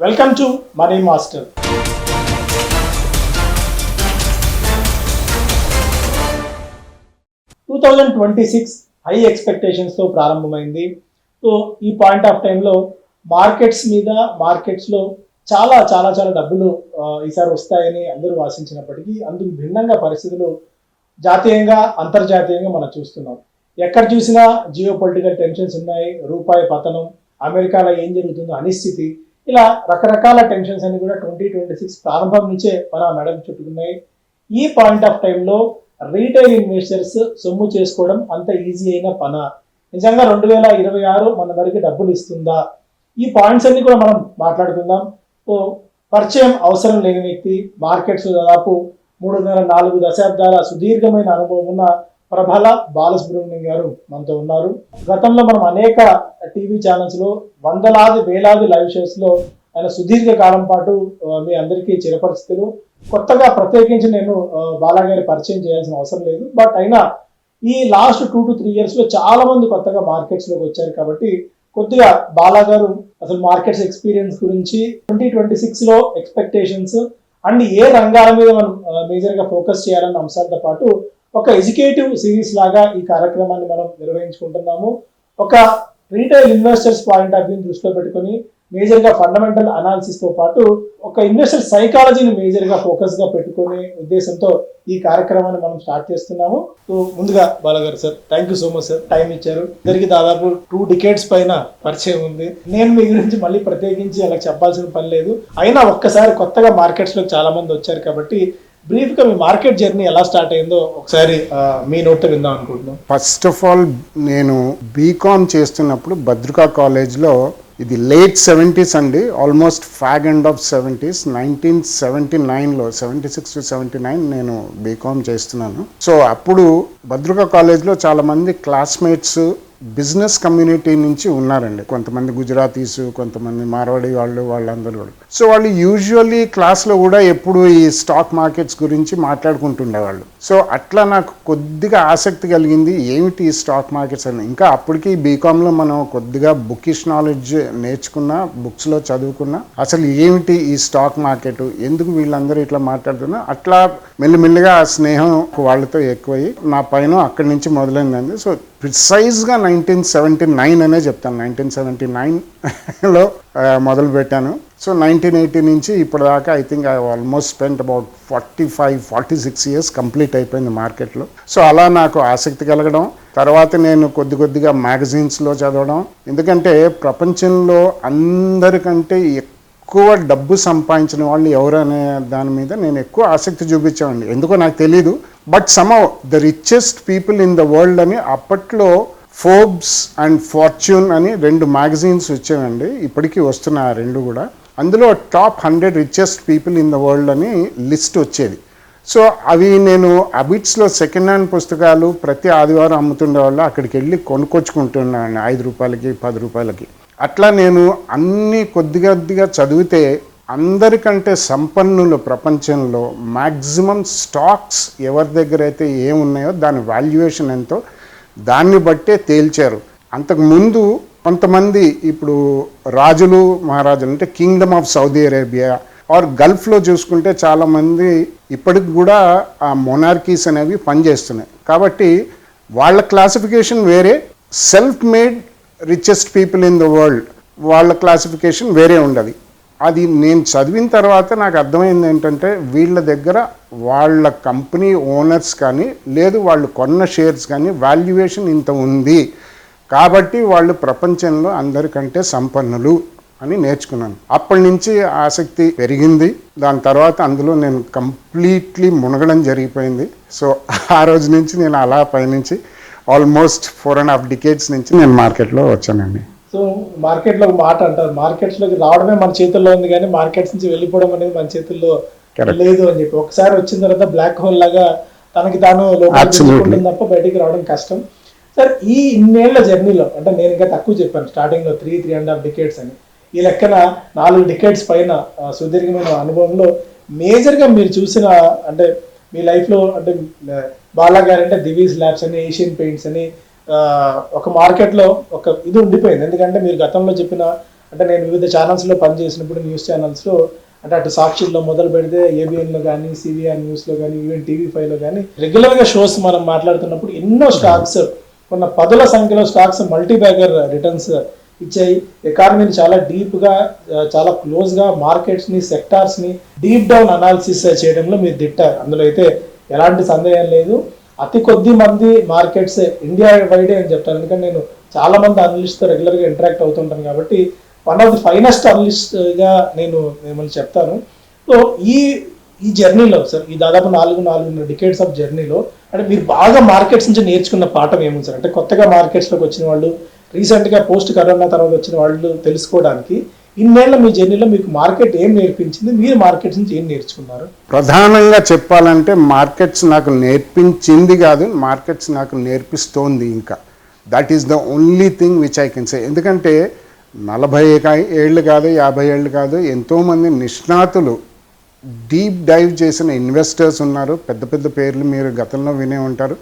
Welcome to money master. Two 2026 high ఎక్స్పెక్టేషన్స్తో ప్రారంభమైంది. So ఈ పాయింట్ ఆఫ్ టైంలో మార్కెట్స్లో చాలా చాలా చాలా డబ్బులు ఈసారి వస్తాయని అందరూ ఆశించినప్పటికీ అందుకు భిన్నంగా పరిస్థితులు జాతీయంగా అంతర్జాతీయంగా మనం చూస్తున్నాం. ఎక్కడ చూసినా జియో పొలిటికల్ టెన్షన్స్ ఉన్నాయి, రూపాయి పతనం, అమెరికాలో ఏం జరుగుతుందో అనిశ్చితి, ఇలా రకరకాల టెన్షన్స్ అన్ని కూడా 2026 ప్రారంభం నుంచే మన మెడకు చుట్టుకున్నాయి. ఈ పాయింట్ ఆఫ్ టైంలో రీటైల్ ఇన్వెస్టర్స్ సొమ్ము చేసుకోవడం అంత ఈజీ అయిన పనా? నిజంగా 2026 మన దగ్గరికి డబ్బులు ఇస్తుందా? ఈ పాయింట్స్ అన్ని కూడా మనం మాట్లాడుకుందాం. సో పరిచయం అవసరం లేని వ్యక్తి, మార్కెట్స్ దాదాపు 3.5-4 దశాబ్దాల సుదీర్ఘమైన అనుభవం ఉన్న ప్రభల బాలసుబ్రహ్మణ్యం గారు మనతో ఉన్నారు. గతంలో మనం అనేక టీవీ ఛానల్స్లో వేలాది లైవ్ షోస్లో ఆయన సుదీర్ఘ కాలం పాటు మీ అందరికీ చిరపరిస్థితులు. కొత్తగా ప్రత్యేకించి నేను బాలాగారి పరిచయం చేయాల్సిన అవసరం లేదు. బట్ అయినా ఈ లాస్ట్ 2 to 3 yearsలో చాలా మంది కొత్తగా మార్కెట్స్లోకి వచ్చారు కాబట్టి కొద్దిగా బాలాగారు అసలు మార్కెట్స్ ఎక్స్పీరియన్స్ గురించి 2026లో ఎక్స్పెక్టేషన్స్ అండ్ ఏ రంగాల మీద మనం మేజర్గా ఫోకస్ చేయాలన్న అంశాలతో పాటు ఒక ఎడ్యుకేటివ్ సిరీస్ లాగా ఈ కార్యక్రమాన్ని మనం నిర్వహించుకుంటున్నాము. ఒక రీటైల్ ఇన్వెస్టర్స్ పాయింట్ ఆఫ్ వ్యూని దృష్టిలో పెట్టుకొని మేజర్గా ఫండమెంటల్ అనాలిసిస్తో పాటు ఒక ఇన్వెస్టర్ సైకాలజీని మేజర్గా ఫోకస్గా పెట్టుకునే ఉద్దేశంతో ఈ కార్యక్రమాన్ని మనం స్టార్ట్ చేస్తున్నాము. సో ముందుగా బాలగారు sir, thank you so much sir, time ఇచ్చారు. ఇద్దరికి దాదాపు 2 decades పైన పరిచయం ఉంది. నేను మీ గురించి మళ్ళీ ప్రత్యేకించి అలా చెప్పాల్సిన పని లేదు. అయినా ఒక్కసారి కొత్తగా మార్కెట్స్లోకి చాలా మంది వచ్చారు కాబట్టి బ్రీఫ్గా మీ మార్కెట్ జర్నీ ఎలా స్టార్ట్ అయిందో ఒకసారి మీ నోట్తో విందాం అనుకుంటున్నాం. ఫస్ట్ ఆఫ్ ఆల్ నేను బీకామ్ చేస్తున్నప్పుడు భద్రకా కాలేజ్లో, ఇది లేట్ 70s అండి, almost fag end of 70s, 1979లో 76 to 79 నేను బీకామ్ చేస్తున్నాను. సో అప్పుడు భద్రకా కాలేజ్లో చాలామంది క్లాస్మేట్స్ బిజినెస్ కమ్యూనిటీ నుంచి ఉన్నారండి. కొంతమంది గుజరాతీస్, కొంతమంది మార్వాడి వాళ్ళందరూ కూడా. సో వాళ్ళు యూజువల్లీ క్లాస్లో కూడా ఎప్పుడు ఈ స్టాక్ మార్కెట్స్ గురించి మాట్లాడుకుంటుండేవాళ్ళు. సో అట్లా నాకు కొద్దిగా ఆసక్తి కలిగింది, ఏమిటి ఈ స్టాక్ మార్కెట్స్ అని. ఇంకా అప్పటికి బీకామ్లో మనం కొద్దిగా బుకిష్ నాలెడ్జ్ నేర్చుకున్నా, బుక్స్లో చదువుకున్నా, అసలు ఏమిటి ఈ స్టాక్ మార్కెట్, ఎందుకు వీళ్ళందరూ ఇట్లా మాట్లాడుతున్నా, అట్లా మెల్లిమెల్లిగా ఆ స్నేహం వాళ్ళతో ఎక్కువయ్యి నా పైన అక్కడి నుంచి మొదలైందండి. సో ప్రిసైజ్గా 1979 అనే చెప్తాను. 1979లో మొదలు పెట్టాను. సో 1980 నుంచి ఇప్పటిదాకా I think I almost spent about 45-46 years complete అయిపోయింది మార్కెట్లో. సో అలా నాకు ఆసక్తి కలగడం, తర్వాత నేను కొద్దిగా మ్యాగజైన్స్లో చదవడం. ఎందుకంటే ప్రపంచంలో అందరికంటే ఎక్కువ డబ్బు సంపాదించిన వాళ్ళు ఎవరు అనే దాని మీద నేను ఎక్కువ ఆసక్తి చూపించామండి. ఎందుకో నాకు తెలీదు. But somehow the richest people in the world అని అప్పట్లో ఫోర్బ్స్ అండ్ ఫార్చ్యూన్ అని 2 మ్యాగజైన్స్ వచ్చాయండి, ఇప్పటికీ వస్తున్నాయి ఆ 2 కూడా. అందులో top 100 richest people in the world అని లిస్ట్ వచ్చేది. సో అవి నేను అబిట్స్లో సెకండ్ హ్యాండ్ పుస్తకాలు ప్రతి ఆదివారం అమ్ముతుండేవాళ్ళు, అక్కడికి వెళ్ళి కొనుక్కొచ్చుకుంటున్నాను 5 రూపాయలకి 10 రూపాయలకి. అట్లా నేను అన్నీ కొద్దిగా చదివితే అందరికంటే సంపన్నులు ప్రపంచంలో మ్యాక్సిమం స్టాక్స్ ఎవరి దగ్గర అయితే ఏమున్నాయో దాని వాల్యుయేషన్ ఎంతో దాన్ని బట్టే తేల్చారు. అంతకుముందు కొంతమంది ఇప్పుడు రాజులు మహారాజులు అంటే kingdom of Saudi Arabia or గల్ఫ్లో చూసుకుంటే చాలామంది ఇప్పటికి కూడా ఆ మొనార్కీస్ అనేవి పనిచేస్తున్నాయి. కాబట్టి వాళ్ళ క్లాసిఫికేషన్ వేరే, self made richest people in the world వాళ్ళ క్లాసిఫికేషన్ వేరే ఉండదు. అది నేను చదివిన తర్వాత నాకు అర్థమైంది ఏంటంటే వీళ్ళ దగ్గర వాళ్ళ కంపెనీ ఓనర్స్ కానీ లేదు వాళ్ళు కొన్న షేర్స్ కానీ వాల్యుయేషన్ ఇంత ఉంది కాబట్టి వాళ్ళు ప్రపంచంలో అందరికంటే సంపన్నులు అని నేర్చుకున్నాను. అప్పటి నుంచి ఆసక్తి పెరిగింది. దాని తర్వాత అందులో నేను కంప్లీట్లీ మునగడం జరిగిపోయింది. సో ఆ రోజు నుంచి నేను అలా పైనుంచి ఆల్మోస్ట్ 4.5 decades నుంచి నేను మార్కెట్లో వచ్చానండి. సో మార్కెట్లో ఒక మాట అంటారు, మార్కెట్స్లోకి రావడమే మన చేతుల్లో ఉంది కానీ మార్కెట్స్ నుంచి వెళ్ళిపోవడం అనేది మన చేతుల్లో లేదు అని చెప్పి. ఒకసారి వచ్చిన తర్వాత బ్లాక్ హోల్ లాగా తనకి తాను లోపల తప్ప బయటికి రావడం కష్టం. సార్ ఈ ఇన్నేళ్ల జర్నీలో అంటే నేను ఇంకా తక్కువ చెప్పాను, స్టార్టింగ్లో 3.5 decades అని, ఈ లెక్కన 4 decades పైన సుదీర్ఘమైన అనుభవంలో మేజర్గా మీరు చూసిన అంటే మీ లైఫ్లో అంటే బాలాగారు అంటే దివీస్ ల్యాబ్స్ అని, ఏషియన్ పెయింట్స్ అని ఒక మార్కెట్లో ఒక ఇది ఉండిపోయింది. ఎందుకంటే మీరు గతంలో చెప్పిన అంటే నేను వివిధ ఛానల్స్లో పనిచేసినప్పుడు న్యూస్ ఛానల్స్లో అంటే అటు సాక్షిలో మొదలు పెడితే ఏబిఎన్లో కానీ సివిఆర్ న్యూస్లో కానీ ఈవెన్ టీవీ5లో కానీ రెగ్యులర్గా షోస్ మనం మాట్లాడుతున్నప్పుడు ఎన్నో స్టాక్స్ కొన్న పదుల సంఖ్యలో స్టాక్స్ మల్టీ బ్యాగర్ రిటర్న్స్ ఇచ్చాయి. ఎకానమీని చాలా డీప్గా చాలా క్లోజ్గా మార్కెట్స్ని సెక్టార్స్ని డీప్ డౌన్ అనాలిసిస్ చేయడంలో మీరు దిట్టారు. అందులో అయితే ఎలాంటి సందేహం లేదు. అతి కొద్ది మంది మార్కెట్స్ ఇండియా వైడే అని చెప్తాను, ఎందుకంటే నేను చాలా మంది అనలిస్ట్తో రెగ్యులర్గా ఇంటరాక్ట్ అవుతుంటాను కాబట్టి వన్ ఆఫ్ ది ఫైనెస్ట్ అనలిస్ట్గా నేను మిమ్మల్ని చెప్తాను. సో ఈ జర్నీలో సార్, ఈ దాదాపు 4 డికేడ్స్ ఆఫ్ జర్నీలో అంటే మీరు బాగా మార్కెట్స్ నుంచి నేర్చుకున్న పాఠం ఏముంది సార్? అంటే కొత్తగా మార్కెట్స్లోకి వచ్చిన వాళ్ళు, రీసెంట్గా పోస్ట్ కరోనా తర్వాత వచ్చిన వాళ్ళు తెలుసుకోవడానికి ఇన్నేళ్ల మీ జర్నీలో మీకు మార్కెట్ ఏం నేర్పించింది, మీరు మార్కెట్స్ నుంచి ఏం నేర్చుకున్నారు? ప్రధానంగా చెప్పాలంటే మార్కెట్స్ నాకు నేర్పించింది కాదు, మార్కెట్స్ నాకు నేర్పిస్తోంది. ఇంకా that is the only thing which I can say. ఎందుకంటే 40 ఏళ్ళు కాదు, 50 ఏళ్ళు కాదు, ఎంతోమంది నిష్ణాతులు డీప్ డైవ్ చేసిన ఇన్వెస్టర్స్ ఉన్నారు. పెద్ద పెద్ద పేర్లు మీరు గతంలో వినే ఉంటారు.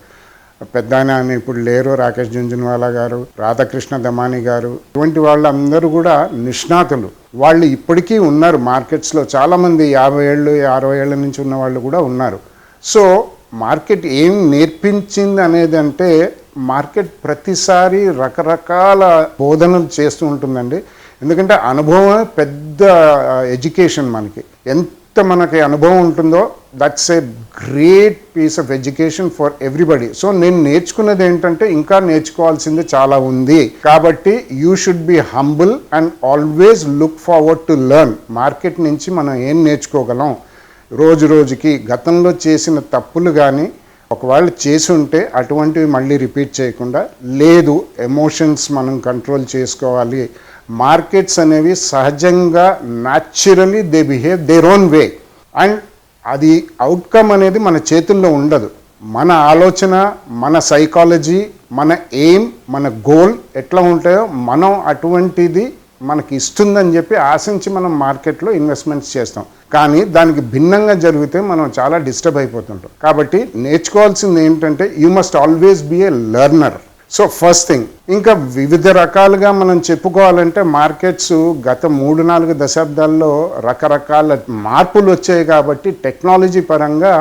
పెద్ద ఆయన ఇప్పుడు లేరు, రాకేష్ జుంజున్వాలా గారు, రాధాకృష్ణ దమాని గారు, ఇటువంటి వాళ్ళందరూ కూడా నిష్ణాతులు. వాళ్ళు ఇప్పటికీ ఉన్నారు మార్కెట్స్లో. చాలామంది 50 ఏళ్ళు 60 ఏళ్ళ నుంచి ఉన్న వాళ్ళు కూడా ఉన్నారు. సో మార్కెట్ ఏం నేర్పించింది అనేది అంటే, మార్కెట్ ప్రతిసారి రకరకాల బోధనలు చేస్తూ ఉంటుందండి. ఎందుకంటే అనుభవం పెద్ద ఎడ్యుకేషన్. మనకి ఎంత మనకి అనుభవం ఉంటుందో that's a great piece of education for everybody. So నేను నేర్చుకున్నది ఏంటంటే, ఇంకా నేర్చుకోవాల్సింది చాలా ఉంది. కాబట్టి you should be humble and always look forward to learn. Market నుంచి మనం ఏం నేర్చుకోగలం, రోజుకి గతంలో చేసిన తప్పులు కానీ ఒకవేళ చేసి ఉంటే అటువంటివి మళ్ళీ రిపీట్ చేయకుండా, లేదు ఎమోషన్స్ మనం కంట్రోల్ చేసుకోవాలి. మార్కెట్స్ అనేవి సహజంగా naturally they behave their own way, and అది అవుట్కమ్ అనేది మన చేతుల్లో ఉండదు. మన ఆలోచన, మన సైకాలజీ, మన ఎయిమ్, మన గోల్ ఎట్లా ఉంటాయో మనం అటువంటిది మనకి ఇస్తుందని చెప్పి ఆశించి మనం మార్కెట్లో ఇన్వెస్ట్మెంట్స్ చేస్తాం. కానీ దానికి భిన్నంగా జరిగితే మనం చాలా డిస్టర్బ్ అయిపోతుంటాం. కాబట్టి నేర్చుకోవాల్సింది ఏంటంటే, you must always be a learner. So first thing. ఇంకా వివిధ రకాలుగా మనం చెప్పుకోవాలంటే, మార్కెట్స్ గత 3-4 దశాబ్దాల్లో రకరకాల మార్పులు వచ్చాయి. కాబట్టి టెక్నాలజీ పరంగా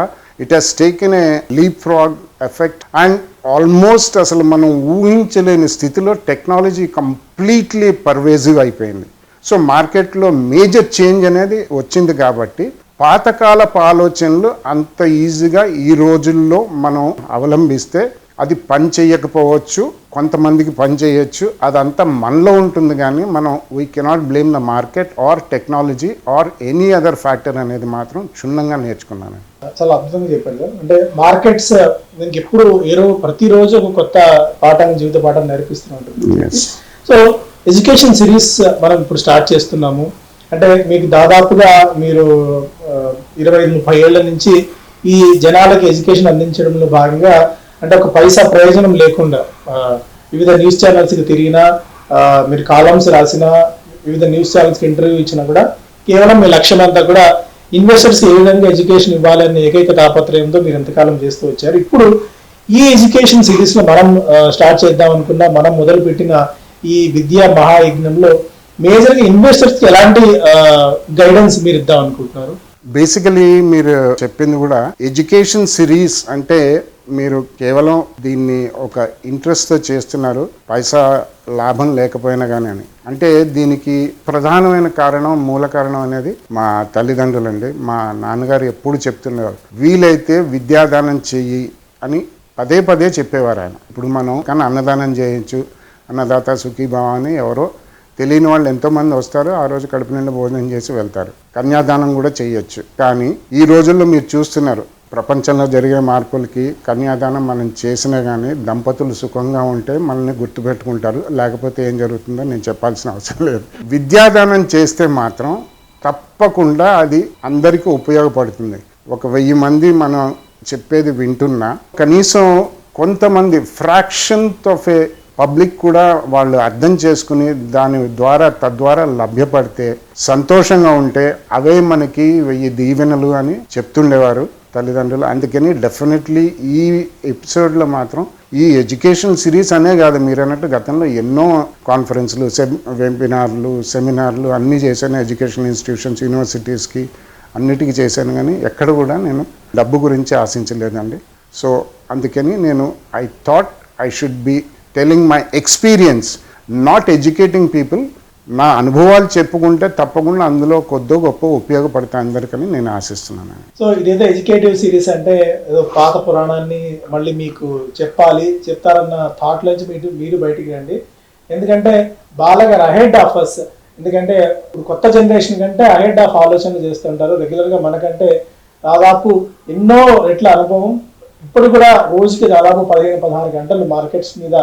it has taken a leap frog effect, and almost అసలు మనం ఊహించలేని స్థితిలో టెక్నాలజీ కంప్లీట్లీ పర్వేజివ్ అయిపోయింది. సో మార్కెట్లో మేజర్ చేంజ్ అనేది వచ్చింది. కాబట్టి పాతకాలపు ఆలోచనలు అంత ఈజీగా ఈ రోజుల్లో మనం అవలంబిస్తే అది పని చేయకపోవచ్చు, కొంతమందికి పని చేయొచ్చు, అదంతా మనలో ఉంటుంది. కానీ మనం we cannot blame the market or technology or any other factor అనేది మాత్రం క్షుణ్ణంగా నేర్చుకున్నాను. చాలా అద్భుతంగా చెప్పారు కదా. అంటే మార్కెట్స్ దీనికి ఎప్పుడు ప్రతిరోజు ఒక కొత్త పాఠం, జీవిత పాఠం నేర్పిస్తూ ఉంటుంది. సో ఎడ్యుకేషన్ సిరీస్ మనం ఇప్పుడు స్టార్ట్ చేస్తున్నాము. అంటే మీకు దాదాపుగా మీరు 25-30 ఏళ్ల నుంచి ఈ జనాలకి ఎడ్యుకేషన్ అందించడంలో భాగంగా, అంటే ఒక పైసా ప్రయోజనం లేకుండా వివిధ న్యూస్ ఛానల్స్కి తిరిగినా, మీరు కాలమ్స్ రాసినా, వివిధ న్యూస్ ఛానల్స్కి ఇంటర్వ్యూ ఇచ్చినా కూడా కేవలం మీ లక్ష్యం అంతా కూడా ఇన్వెస్టర్స్ ఏ విధంగా ఎడ్యుకేషన్ ఇవ్వాలనే ఏకైక తాపత్రయంతో మీరు ఎంతకాలం చేస్తూ వచ్చారు. ఇప్పుడు ఈ ఎడ్యుకేషన్ సిరీస్లో మనం స్టార్ట్ చేద్దాం అనుకున్నా, మనం మొదలుపెట్టిన ఈ విద్యా మహాయజ్ఞంలో మేజర్గా ఇన్వెస్టర్స్కి ఎలాంటి గైడెన్స్ మీరు ఇద్దాం అనుకుంటున్నారు? బేసికలీ మీరు చెప్పింది కూడా ఎడ్యుకేషన్ సిరీస్ అంటే, మీరు కేవలం దీన్ని ఒక ఇంట్రెస్ట్తో చేస్తున్నారు, పైసా లాభం లేకపోయినా కానీ అని. అంటే దీనికి ప్రధానమైన కారణం, మూల కారణం అనేది మా తల్లిదండ్రులండి. మా నాన్నగారు ఎప్పుడు చెప్తున్నారు, వీలైతే విద్యాదానం చెయ్యి అని పదే చెప్పేవారు ఆయన. ఇప్పుడు మనం కానీ అన్నదానం చేయొచ్చు, అన్నదాత సుఖీభావ అని ఎవరో తెలియని వాళ్ళు ఎంతోమంది వస్తారు, ఆ రోజు కడుపు నిండా భోజనం చేసి వెళ్తారు. కన్యాదానం కూడా చేయొచ్చు. కానీ ఈ రోజుల్లో మీరు చూస్తున్నారు, ప్రపంచంలో జరిగే మార్పులకి కన్యాదానం మనం చేసినా కానీ దంపతులు సుఖంగా ఉంటే మనల్ని గుర్తుపెట్టుకుంటారు. లేకపోతే ఏం జరుగుతుందో నేను చెప్పాల్సిన అవసరం లేదు. విద్యాదానం చేస్తే మాత్రం తప్పకుండా అది అందరికీ ఉపయోగపడుతుంది. 1000 మంది మనం చెప్పేది వింటున్నా, కనీసం కొంతమంది ఫ్రాక్షన్త్ ఆఫ్ ఏ పబ్లిక్ కూడా వాళ్ళు అర్థం చేసుకుని దాని ద్వారా తద్వారా లభ్యపడితే, సంతోషంగా ఉంటే అవే మనకి 1000 దీవెనలు అని చెప్తుండేవారు. తల్లిదండ్రులు. అందుకని డెఫినెట్లీ ఈ ఎపిసోడ్లో మాత్రం ఈ ఎడ్యుకేషన్ సిరీస్ అనే కాదు, మీరు అన్నట్టు గతంలో ఎన్నో కాన్ఫరెన్స్లు, వెబినార్లు, సెమినార్లు అన్నీ చేశాను. ఎడ్యుకేషన్ ఇన్స్టిట్యూషన్స్, యూనివర్సిటీస్కి అన్నిటికీ చేశాను, కానీ ఎక్కడ కూడా నేను డబ్బు గురించి ఆశించలేదండి. సో అందుకని నేను I thought I should be telling my experience, not educating people. నా అనుభవాలు చెప్పుకుంటే తప్పకుండా అందులో కొద్దో గొప్ప ఉపయోగపడతాయి అందరికని నేను ఆశిస్తున్నాను. సో ఇదేదో ఎడ్యుకేటివ్ సిరీస్ అంటే ఏదో పాత పురాణాన్ని మళ్ళీ మీకు చెప్తారన్న థాట్లోంచి మీరు బయటికి రండి. ఎందుకంటే బాలగారు అహెడ్ ఆఫ్ అస్. ఎందుకంటే ఇప్పుడు కొత్త జనరేషన్ కంటే అహెడ్ ఆఫ్ ఆలోచనలు చేస్తుంటారు. రెగ్యులర్గా మనకంటే దాదాపు ఎన్నో రెట్ల అనుభవం. ఇప్పుడు కూడా రోజుకి దాదాపు 15-16 గంటలు మార్కెట్స్ మీద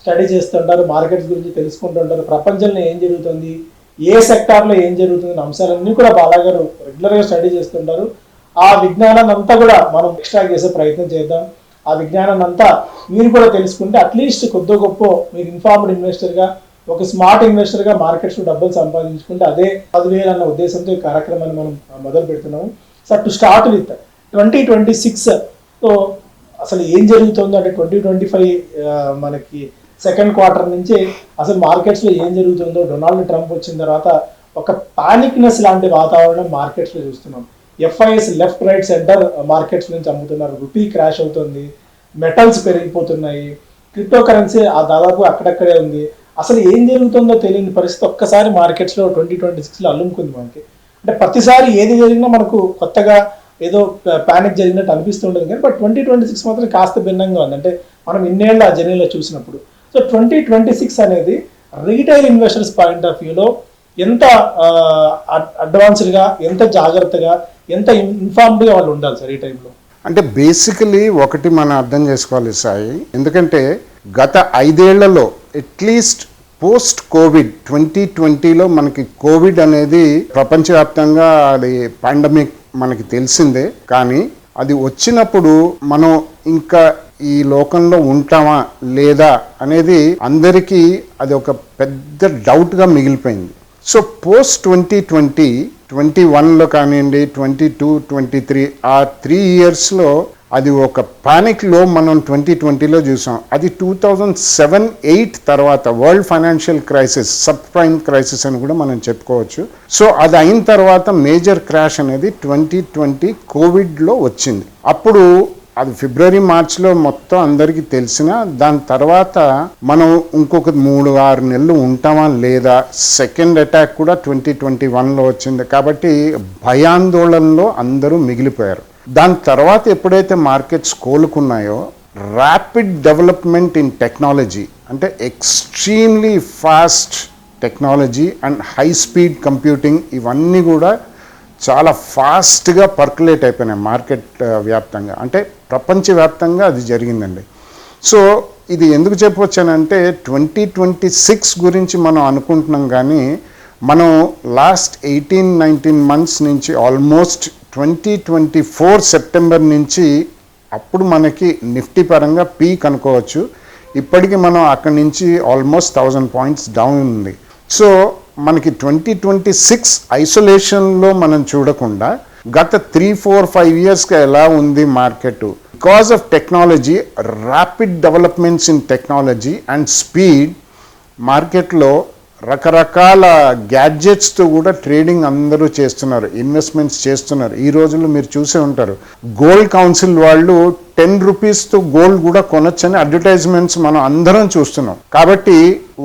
స్టడీ చేస్తుంటారు, మార్కెట్స్ గురించి తెలుసుకుంటుంటారు, ప్రపంచంలో ఏం జరుగుతుంది, ఏ సెక్టార్లో ఏం జరుగుతుంది అనే అంశాలన్నీ కూడా బాలాగారు రెగ్యులర్గా స్టడీ చేస్తుంటారు. ఆ విజ్ఞానాన్ని అంతా కూడా మనం ఎక్స్ట్రాక్ట్ చేసే ప్రయత్నం చేద్దాం. ఆ విజ్ఞానాన్ని అంతా మీరు కూడా తెలుసుకుంటే అట్లీస్ట్ కొద్ది గొప్ప మీరు ఇన్ఫార్మ్డ్ ఇన్వెస్టర్గా, ఒక స్మార్ట్ ఇన్వెస్టర్గా మార్కెట్స్లో డబ్బులు సంపాదించుకుంటే అదే 10,000 అన్న ఉద్దేశంతో ఈ కార్యక్రమాన్ని మనం మొదలు పెడుతున్నాము. సార్, టు స్టార్ట్ విత్ 2026 తో అసలు ఏం జరుగుతుందో అంటే 2025 మనకి సెకండ్ క్వార్టర్ నుంచి అసలు మార్కెట్స్లో ఏం జరుగుతుందో, డొనాల్డ్ ట్రంప్ వచ్చిన తర్వాత ఒక పానిక్నెస్ లాంటి వాతావరణం మార్కెట్స్లో చూస్తున్నాం. FIs left right centre markets నుంచి అమ్ముతున్నారు, రూపీ క్రాష్ అవుతుంది, మెటల్స్ పెరిగిపోతున్నాయి, క్రిప్టో కరెన్సీ దాదాపు అక్కడక్కడే ఉంది. అసలు ఏం జరుగుతుందో తెలియని పరిస్థితి ఒక్కసారి మార్కెట్స్లో 2026లో అల్లుముకుంది మనకి. అంటే ప్రతిసారి ఏది జరిగినా మనకు కొత్తగా ఏదో ప్యానిక్ జరిగినట్టు అనిపిస్తుండదు, కానీ బట్ 2026 మాత్రం కాస్త భిన్నంగా ఉంది. అంటే మనం ఇన్నేళ్ళ జర్నీలో చూసినప్పుడు. సో 2026 అనేది రీటైల్ ఇన్వెస్టర్స్ పాయింట్ ఆఫ్ వ్యూలో ఎంత అడ్వాన్స్డ్గా, ఎంత జాగ్రత్తగా, ఎంత ఇన్ఫార్మ్డ్గా వాళ్ళు ఉండాలి సార్ ఈ టైంలో? అంటే బేసికలీ ఒకటి మనం అర్థం చేసుకోవాలి సాయి, ఎందుకంటే గత 5 ఏళ్లలో అట్లీస్ట్ పోస్ట్ కోవిడ్ 2020లో మనకి కోవిడ్ అనేది ప్రపంచవ్యాప్తంగా అది పాండమిక్ మనకి తెలిసిందే. కానీ అది వచ్చినప్పుడు మనం ఇంకా ఈ లోకంలో ఉంటామా లేదా అనేది అందరికీ అది ఒక పెద్ద డౌట్గా మిగిలిపోయింది. సో పోస్ట్ 2020, 21లో కానివ్వండి, 22, 23 ఆ 3 ఇయర్స్లో అది ఒక పానిక్లో మనం 2020లో చూసాం. అది 2007-8 తర్వాత world financial crisis, sub prime crisis అని కూడా మనం చెప్పుకోవచ్చు. సో అది అయిన తర్వాత మేజర్ క్రాష్ అనేది 2020 కోవిడ్లో వచ్చింది. అప్పుడు అది ఫిబ్రవరి, మార్చ్లో మొత్తం అందరికీ తెలిసిన, దాని తర్వాత మనం ఇంకొక 3-6 నెలలు ఉంటామా లేదా, సెకండ్ అటాక్ కూడా 2021లో వచ్చింది. కాబట్టి భయాందోళనలో అందరూ మిగిలిపోయారు. దాని తర్వాత ఎప్పుడైతే మార్కెట్స్ కోలుకున్నాయో, ర్యాపిడ్ డెవలప్మెంట్ ఇన్ టెక్నాలజీ, అంటే extremely fast technology and high speed computing, ఇవన్నీ కూడా చాలా ఫాస్ట్గా పర్కులేట్ అయిపోయినాయి మార్కెట్ వ్యాప్తంగా, అంటే ప్రపంచవ్యాప్తంగా అది జరిగిందండి. సో ఇది ఎందుకు చెప్పవచ్చానంటే 2026 గురించి మనం అనుకుంటున్నాం, కానీ మనం లాస్ట్ 18-19 months నుంచి ఆల్మోస్ట్ 2024 సెప్టెంబర్ నుంచి అప్పుడు మనకి నిఫ్టీ పరంగా పీక్ అనుకోవచ్చు. ఇప్పటికీ మనం అక్కడి నుంచి ఆల్మోస్ట్ 1000 points డౌన్ ఉంది. సో మనకి 2026 ఐసోలేషన్లో మనం చూడకుండా గత 3-4-5 yearsగా ఎలా ఉంది market, because of technology, rapid developments in technology and speed, మార్కెట్లో రకరకాల గ్యాడ్జెట్స్తో కూడా ట్రేడింగ్ అందరూ చేస్తున్నారు, ఇన్వెస్ట్మెంట్స్ చేస్తున్నారు. ఈ రోజుల్లో మీరు చూసే ఉంటారు, గోల్డ్ కౌన్సిల్ వాళ్ళు 10 రూపీస్తో గోల్డ్ కూడా కొనొచ్చని అడ్వర్టైజ్మెంట్స్ మనం అందరం చూస్తున్నాం. కాబట్టి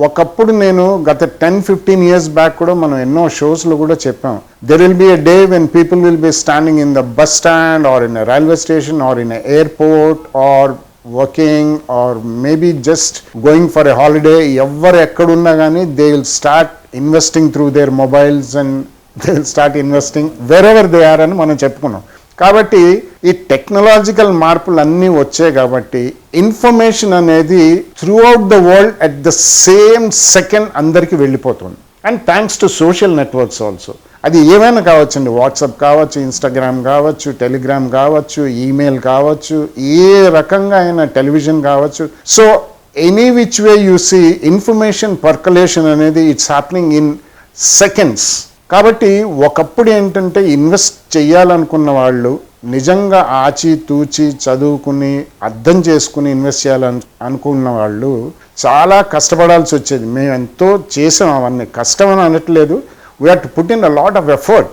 ఒకప్పుడు నేను గత 10-15 years బ్యాక్ కూడా మనం ఎన్నో షోస్లో కూడా చెప్పాం, there will be a day when people will be standing in the bus stand or in a railway station or in a airport or working or maybe just going for a holiday, ఎవరు ఎక్కడున్నా కానీ they will start investing through their mobiles and they will start investing wherever they are అని మనం చెప్పుకున్నాం. కాబట్టి ఈ technological మార్పులు అన్నీ వచ్చాయి కాబట్టి ఇన్ఫర్మేషన్ అనేది throughout the world at the same second అందరికీ వెళ్ళిపోతుంది. And thanks to social networks also. అది ఏమైనా కావచ్చండి, వాట్సాప్ కావచ్చు, ఇన్స్టాగ్రామ్ కావచ్చు, టెలిగ్రామ్ కావచ్చు, ఈమెయిల్ కావచ్చు, ఏ రకంగా అయినా, టెలివిజన్ కావచ్చు. So any which way you see information percolation అనేది ఇట్స్ హ్యాపెనింగ్ ఇన్ సెకండ్స్. కాబట్టి ఒకప్పుడు ఏంటంటే ఇన్వెస్ట్ చేయాలనుకున్న వాళ్ళు నిజంగా ఆచి తూచి చదువుకుని అర్థం చేసుకుని ఇన్వెస్ట్ చేయాలని అనుకున్న వాళ్ళు చాలా కష్టపడాల్సి వచ్చేది. మేము ఎంతో చేసాం, అవన్నీ కష్టం అని అనట్లేదు, we have to put in a lot of effort.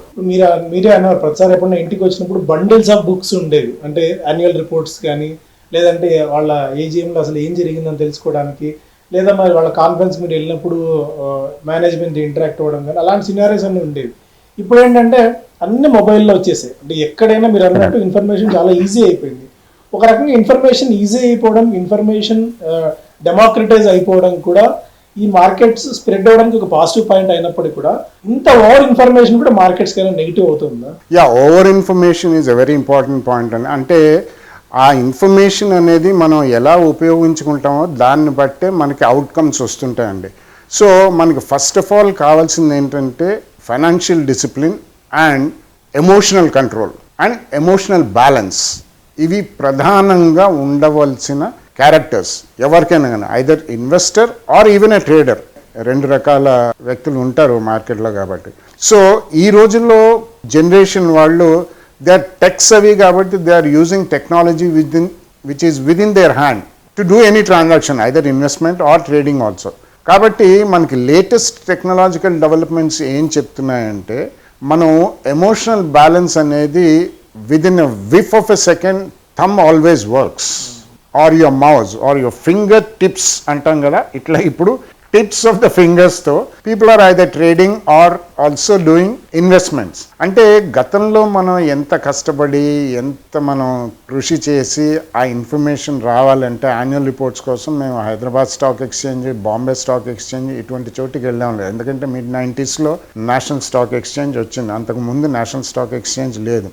మీరే అన్నారు ప్రతిసారి ఎప్పుడైనా ఇంటికి వచ్చినప్పుడు బండిల్స్ ఆఫ్ బుక్స్ ఉండేవి, అంటే యాన్యువల్ రిపోర్ట్స్ కానీ, లేదంటే వాళ్ళ ఏజీఎంలో అసలు ఏం జరిగిందని తెలుసుకోవడానికి, లేదా మరి వాళ్ళ కాన్ఫరెన్స్ మీరు వెళ్ళినప్పుడు మేనేజ్మెంట్ ఇంటరాక్ట్ అవ్వడం కానీ, అలాంటి సినారీస్ అన్నీ ఉండేవి. ఇప్పుడు ఏంటంటే అన్ని మొబైల్లో వచ్చేసాయి, అంటే ఎక్కడైనా మీరు అన్నట్టు ఇన్ఫర్మేషన్ చాలా ఈజీ అయిపోయింది. ఒక రకంగా ఇన్ఫర్మేషన్ ఈజీ అయిపోవడం, ఇన్ఫర్మేషన్ డెమోక్రటైజ్ అయిపోవడం కూడా ఈ మార్కెట్స్ స్ప్రెడ్ అవ్వడానికి ఒక పాజిటివ్ పాయింట్ అయినప్పటికీ కూడా ఇంత ఓవర్ ఇన్ఫర్మేషన్ కూడా మార్కెట్స్ కైనా నెగిటివ్ అవుతుందా? Yeah, over information is a very important point అండి. అంటే ఆ ఇన్ఫర్మేషన్ అనేది మనం ఎలా ఉపయోగించుకుంటామో దాన్ని బట్టే మనకి అవుట్కమ్స్ వస్తుంటాయండి. సో మనకి ఫస్ట్ ఆఫ్ ఆల్ కావాల్సింది ఏంటంటే financial discipline and emotional control and emotional balance. ఇవి ప్రధానంగా ఉండవలసిన క్యారెక్టర్స్ ఎవరికైనా కానీ, either investor or even a trader. రెండు రకాల వ్యక్తులు ఉంటారు మార్కెట్లో కాబట్టి. సో ఈ రోజుల్లో జనరేషన్ వాళ్ళు దే ఆర్ టెక్ సవీ కాబట్టి they are using technology which is within their hand to do any transaction, either investment or trading also. కాబట్టి మనకి లేటెస్ట్ టెక్నాలజికల్ డెవలప్మెంట్స్ ఏం చెప్తున్నాయంటే మనం ఎమోషనల్ బ్యాలెన్స్ అనేది within a whiff of a second thumb always works, or your mouse or your finger tips అంటాం కదా, ఇట్లా ఇప్పుడు tips of the ఫింగర్స్తో people are either trading or also doing investments. అంటే గతంలో మనం ఎంత కష్టపడి ఎంత మనం కృషి చేసి ఆ ఇన్ఫర్మేషన్ రావాలంటే యాన్యువల్ రిపోర్ట్స్ కోసం మేము Hyderabad stock exchange, Bombay stock exchange ఇటువంటి చోటికి వెళ్ళాం. ఎందుకంటే mid-90s నేషనల్ స్టాక్ ఎక్స్చేంజ్ వచ్చింది, అంతకుముందు నేషనల్ స్టాక్ ఎక్స్చేంజ్ లేదు.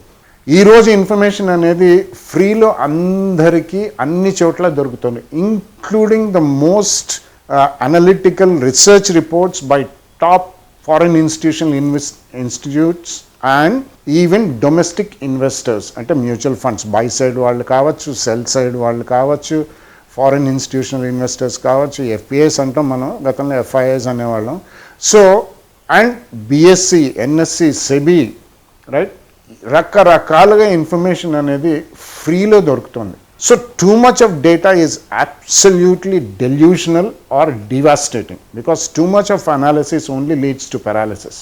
ఈరోజు ఇన్ఫర్మేషన్ అనేది ఫ్రీలో అందరికీ అన్ని చోట్ల దొరుకుతుంది, including the most analytical research reports by top foreign institutes and even domestic investors, అంటే మ్యూచువల్ ఫండ్స్ బై సైడ్ వాళ్ళు కావచ్చు, సెల్ సైడ్ వాళ్ళు కావచ్చు, ఫారిన్ ఇన్స్టిట్యూషనల్ ఇన్వెస్టర్స్ కావచ్చు, ఎఫ్పిఐస్ అంటాం మనం, గతంలో ఎఫ్ఐఐస్ అనేవాళ్ళం. So and BSE, NSE, SEBI, right, రకరకాలుగా ఇన్ఫర్మేషన్ అనేది ఫ్రీలో దొరుకుతుంది. So too much of data is absolutely delusional or devastating, because too much of analysis only leads to paralysis.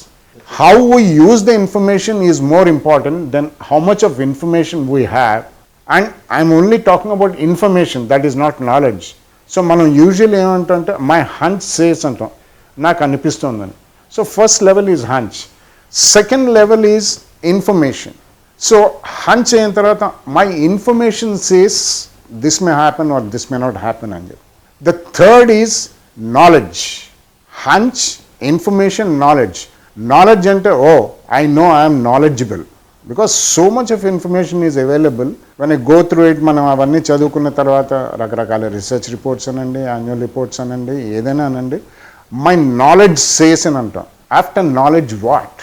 How we use the information is more important than how much of information we have, and I'm only talking about information, that is not knowledge. So మనం usually ఏమంటే my hunch says అంటాం, నాకు అనిపిస్తుందని. So first level is hunch, second level is information. So hunch అయిన తర్వాత my information says this may happen or this may not happen అని చెప్పి. The third is knowledge. Hunch, information, knowledge. Knowledge అంటే I know I'm knowledgeable because so much of information is available when I go through it. మనం అవన్నీ చదువుకున్న తర్వాత రకరకాల research reports అనండి, annual reports అనండి, ఏదైనా అనండి, మై నాలెడ్జ్ సేస్ అని అంటాం. ఆఫ్టర్ నాలెడ్జ్ వాట్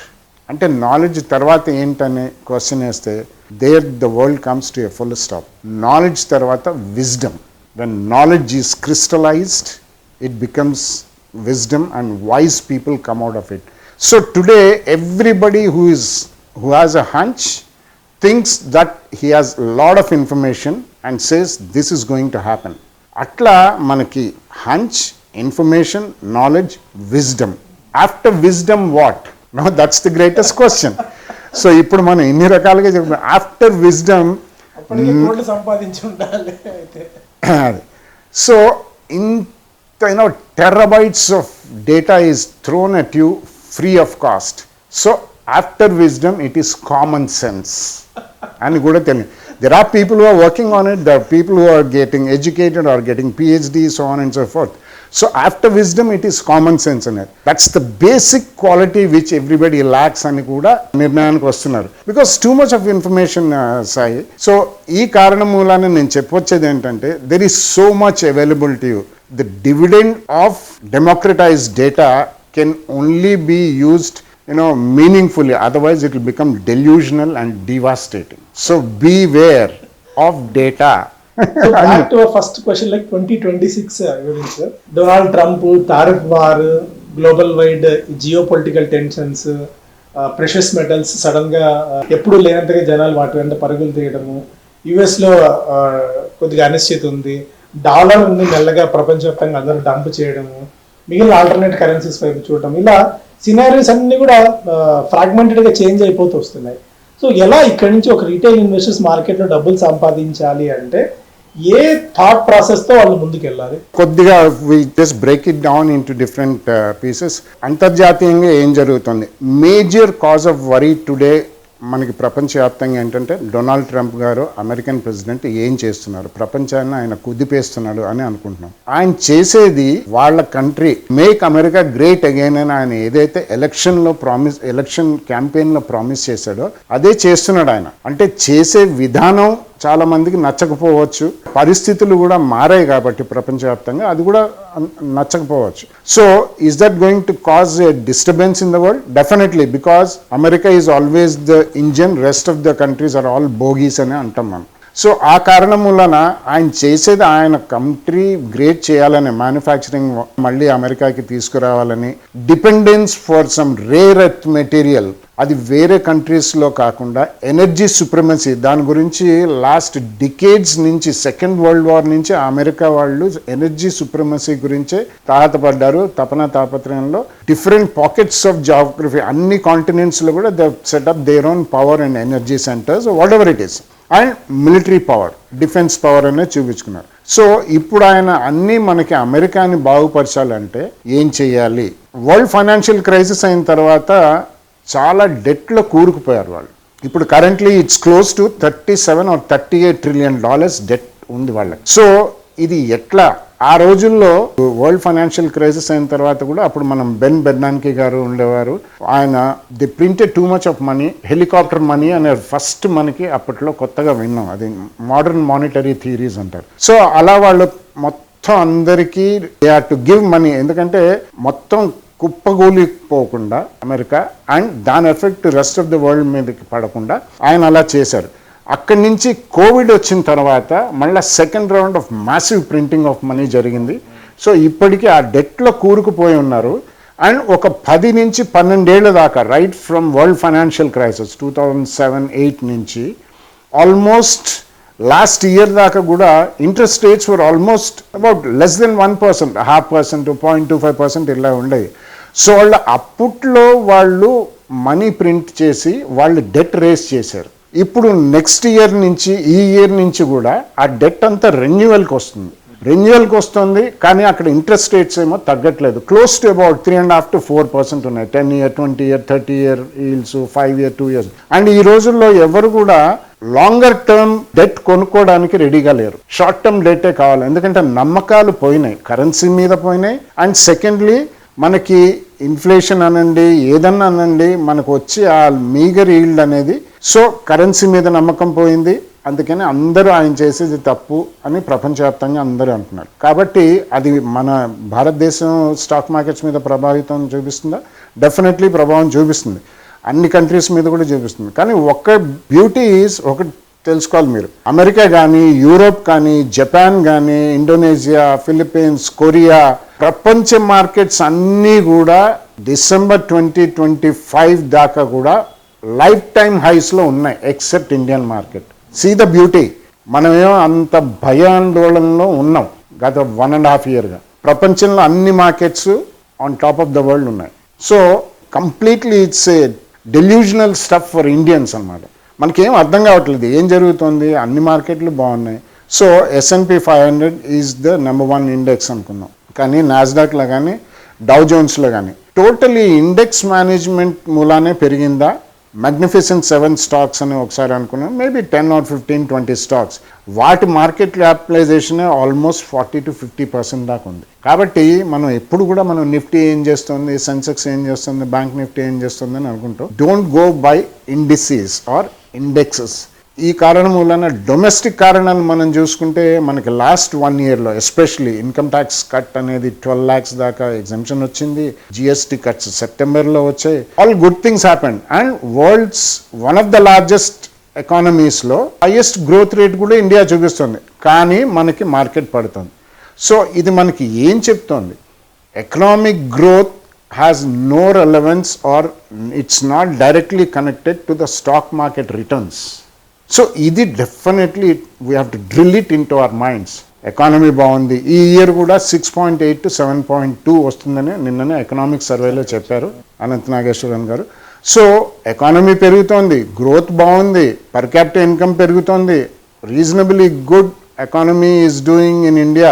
అంటే నాలెడ్జ్ తర్వాత ఏంటనే క్వశ్చన్ వేస్తే there the world comes to a full stop. Knowledge తర్వాత wisdom. When knowledge is crystallised it becomes wisdom and wise people come out of it. So today everybody who has a hunch thinks that he has a lot of information and says this is going to happen. అట్లా మనకి hunch, information, knowledge, wisdom. After wisdom what? Now that's the greatest question. So ఇప్పుడు మనం ఇన్ని రకాలుగా చెప్తాం. After wisdom సంపాదించి ఉండాలి అయితే. సో ఇంత terabytes of data is thrown at you free of cost. So after wisdom it is common sense అని కూడా తెలియదు. There are people who are working on it, there are people who are getting educated or getting PhD, so on and so forth. So after wisdom it is common sense అనేది. That's the basic quality which everybody lacks అని కూడా నిర్ణయానికి వస్తున్నారు. Because too much of information, Sai. So ఈ కారణం మూలాన నేను చెప్పొచ్చేది ఏంటంటే there is so much available to you. The dividend of democratized data can only be used meaningfully, otherwise it will become delusional and devastating. So beware of data. So back to our first question, like 2026 గురించి, Donald Trump, tariff war, global wide geopolitical tensions, precious metals sudden గా ఎప్పుడు లేనంతగా జనాలు వాటి వెంట పరుగులు తీయడము, US లో కొద్దిగా అనిశ్చితి ఉంది, డాలర్ ఉంది మెల్లగా ప్రపంచవ్యాప్తంగా అందరూ డంప్ చేయడము, మిగిలిన ఆల్టర్నేట్ కరెన్సీస్ వైపు చూడటం, ఇలా సినారీస్ అన్ని కూడా ఫ్రాగ్మెంటెడ్ గా చేంజ్ అయిపోతూ వస్తున్నాయి. సో ఎలా ఇక్కడి నుంచి ఒక రీటైల్ ఇన్వెస్టర్స్ మార్కెట్ లో డబ్బులు సంపాదించాలి అంటే ఏ థాట్ ప్రాసెస్ తో వాళ్ళు ముందుకు వెళ్ళాలి? కొద్దిగా we just break it down into different pieces. అంతర్జాతీయంగా ఏం జరుగుతుంది? Major cause of worry today మనకి ప్రపంచవ్యాప్తంగా ఏంటంటే డొనాల్డ్ ట్రంప్ గారు అమెరికన్ ప్రెసిడెంట్ ఏం చేస్తున్నారు, ప్రపంచాన్ని ఆయన కుదిపేస్తున్నాడు అని అనుకుంటున్నాం. ఆయన చేసేది వాళ్ళ country make America great again అని ఆయన ఏదైతే ఎలక్షన్ క్యాంపెయిన్ లో ప్రామిస్ చేశాడో అదే చేస్తున్నాడు ఆయన. అంటే చేసే విధానం చాలా మందికి నచ్చకపోవచ్చు, పరిస్థితులు కూడా మారాయి కాబట్టి ప్రపంచవ్యాప్తంగా అది కూడా నచ్చకపోవచ్చు. So is that going to cause a disturbance in the world? Definitely, because America is always the engine, rest of the countries are all bogies అని అంటాం మనం. సో ఆ కారణం వలన ఆయన చేసేది ఆయన కంట్రీ గ్రేట్ చేయాలని, మ్యానుఫ్యాక్చరింగ్ మళ్ళీ అమెరికాకి తీసుకురావాలని, dependence for some rare earth material అది వేరే కంట్రీస్లో కాకుండా ఎనర్జీ సుప్రమసీ, దాని గురించి లాస్ట్ డికేడ్స్ నుంచి సెకండ్ వరల్డ్ వార్ నుంచి అమెరికా వాళ్ళు ఎనర్జీ సుప్రమసీ గురించే తాహతపడ్డారు. తాపత్రయంలో డిఫరెంట్ పాకెట్స్ ఆఫ్ జాగ్రఫీ అన్ని కాంటినెంట్స్లో కూడా they setup their own power and energy centres, what ever it is, and military power, defence power అనేది చూపించుకున్నారు. So ఇప్పుడు ఆయన అన్నీ మనకి అమెరికాని బాగుపరచాలంటే ఏం చేయాలి? వరల్డ్ ఫైనాన్షియల్ క్రైసిస్ అయిన తర్వాత చాలా డెట్లో కూరుకుపోయారు వాళ్ళు. ఇప్పుడు currently it's close to 37 or 38 trillion debt ఉంది వాళ్ళకి. సో ఇది ఎట్లా? ఆ రోజుల్లో వరల్డ్ ఫైనాన్షియల్ క్రైసిస్ అయిన తర్వాత కూడా అప్పుడు మనం బెన్ బెర్నాన్కీ గారు ఉండేవారు. ఆయన the printed too much of money, helicopter money అనే ఫస్ట్ మనకి అప్పట్లో కొత్తగా విన్నాం. అది మోడర్న్ మానిటరీ థియరీస్ అంటారు. సో అలా వాళ్ళు మొత్తం అందరికీ they have to give money, ఎందుకంటే మొత్తం కుప్పగూలిపోకుండా అమెరికా అండ్ దాని effect rest of the world మీదకి పడకుండా ఆయన అలా చేశారు. అక్కడి నుంచి కోవిడ్ వచ్చిన తర్వాత మళ్ళీ second round of massive printing of money జరిగింది. సో ఇప్పటికీ ఆ డెట్లో కూరుకుపోయి ఉన్నారు. అండ్ ఒక 10 నుంచి 12 ఏళ్ల దాకా, right from world financial crisis 2007-8 నుంచి ఆల్మోస్ట్ లాస్ట్ ఇయర్ దాకా కూడా interest rates were almost about less than 1%, 0.5%, 0.25% ఇలా ఉండేవి. సో వాళ్ళు అప్పట్లో వాళ్ళు మనీ ప్రింట్ చేసి వాళ్ళు డెట్ రేస్ చేశారు. ఇప్పుడు నెక్స్ట్ ఇయర్ నుంచి, ఈ ఇయర్ నుంచి కూడా ఆ డెట్ అంతా రెన్యువల్కి వస్తుంది. కానీ అక్కడ ఇంట్రెస్ట్ రేట్స్ ఏమో తగ్గట్లేదు. క్లోజ్ టు అబౌట్ 3.5 to 4% ఉన్నాయి. 10 year, 20 year, 30 year eels, 5 year, 2 years. And ఈ రోజుల్లో ఎవరు కూడా లాంగర్ టర్మ్ డెట్ కొనుక్కోవడానికి రెడీగా లేరు. షార్ట్ టర్మ్ డెటే కావాలి, ఎందుకంటే నమ్మకాలు పోయినాయి, కరెన్సీ మీద పోయినాయి. అండ్ సెకండ్లీ మనకి ఇన్ఫ్లేషన్ అనండి, ఏదన్నా అనండి, మనకు వచ్చి ఆ మీగర్ ఈల్డ్ అనేది, సో కరెన్సీ మీద నమ్మకం పోయింది. అందుకని అందరూ ఆయన చేసేది తప్పు అని ప్రపంచవ్యాప్తంగా అందరూ అంటున్నారు. కాబట్టి అది మన భారతదేశం స్టాక్ మార్కెట్స్ మీద ప్రభావితం చూపిస్తుందా? డెఫినెట్లీ ప్రభావం చూపిస్తుంది. అన్ని కంట్రీస్ మీద కూడా చూపిస్తుంది. కానీ ఒక్క బ్యూటీ ఈజ్ ఒకటి తెలుసుకోవాలి మీరు, అమెరికా కానీ, యూరోప్ కానీ, జపాన్ కానీ, ఇండోనేషియా, ఫిలిప్పీన్స్, కొరియా, ప్రపంచ మార్కెట్స్ అన్నీ కూడా December 2025 దాకా కూడా లైఫ్ టైమ్ హైస్లో ఉన్నాయి, except Indian market. See the beauty. మనమేమో అంత భయాందోళనలో ఉన్నాం గత 1.5 yearగా. ప్రపంచంలో అన్ని markets on top of the world ఉన్నాయి. So completely it's a delusional stuff for Indians అన్నమాట. మనకేం అర్థం కావట్లేదు ఏం జరుగుతుంది. అన్ని మార్కెట్లు బాగున్నాయి. So S&P 500 is the number 1 index అనుకున్నాం. కానీ నాస్డాక్లో కానీ, డౌ జోన్స్లో కానీ టోటలీ ఇండెక్స్ మేనేజ్మెంట్ మూలానే పెరిగిందా? మ్యాగ్నిఫిసెంట్ 7 స్టాక్స్ అని ఒకసారి అనుకున్నాం, మేబీ 10 or 15, 20 స్టాక్స్, వాటి మార్కెట్ క్యాపిటలైజేషన్ ఆల్మోస్ట్ 40 to 50% దాకా ఉంది. కాబట్టి మనం ఎప్పుడు కూడా మనం నిఫ్టీ ఏం చేస్తుంది, సెన్సెక్స్ ఏం చేస్తుంది, బ్యాంక్ నిఫ్టీ ఏం చేస్తుంది అని అనుకుంటాం. Don't go by indices or indexes. ఈ కారణం వలన డొమెస్టిక్ కారణాలు మనం చూసుకుంటే మనకి లాస్ట్ 1 yearలో ఎస్పెషలీ ఇన్కమ్ ట్యాక్స్ కట్ అనేది 12 lakhs దాకా ఎగ్జంప్షన్ వచ్చింది. GST కట్స్ సెప్టెంబర్లో వచ్చాయి. All good things happened. And world's one of the largest ఎకానమీస్లో హైయెస్ట్ గ్రోత్ రేట్ కూడా ఇండియా చూపిస్తుంది. కానీ మనకి మార్కెట్ పడుతుంది. సో ఇది మనకి ఏం చెప్తోంది? Economic growth has no relevance or it's not directly connected to the stock market returns. So ఇది definitely we have to drill it in to our minds. Economy బాగుంది, ఈ ఇయర్ కూడా 6.8 to 7.2 వస్తుందని నిన్ననే ఎకనామిక్ సర్వేలో చెప్పారు అనంత్ నాగేశ్వరన్ గారు. సో ఎకానమీ పెరుగుతోంది, గ్రోత్ బాగుంది, పర్ క్యాపిటల్ ఇన్కమ్ పెరుగుతోంది, reasonably good economy is doing in India.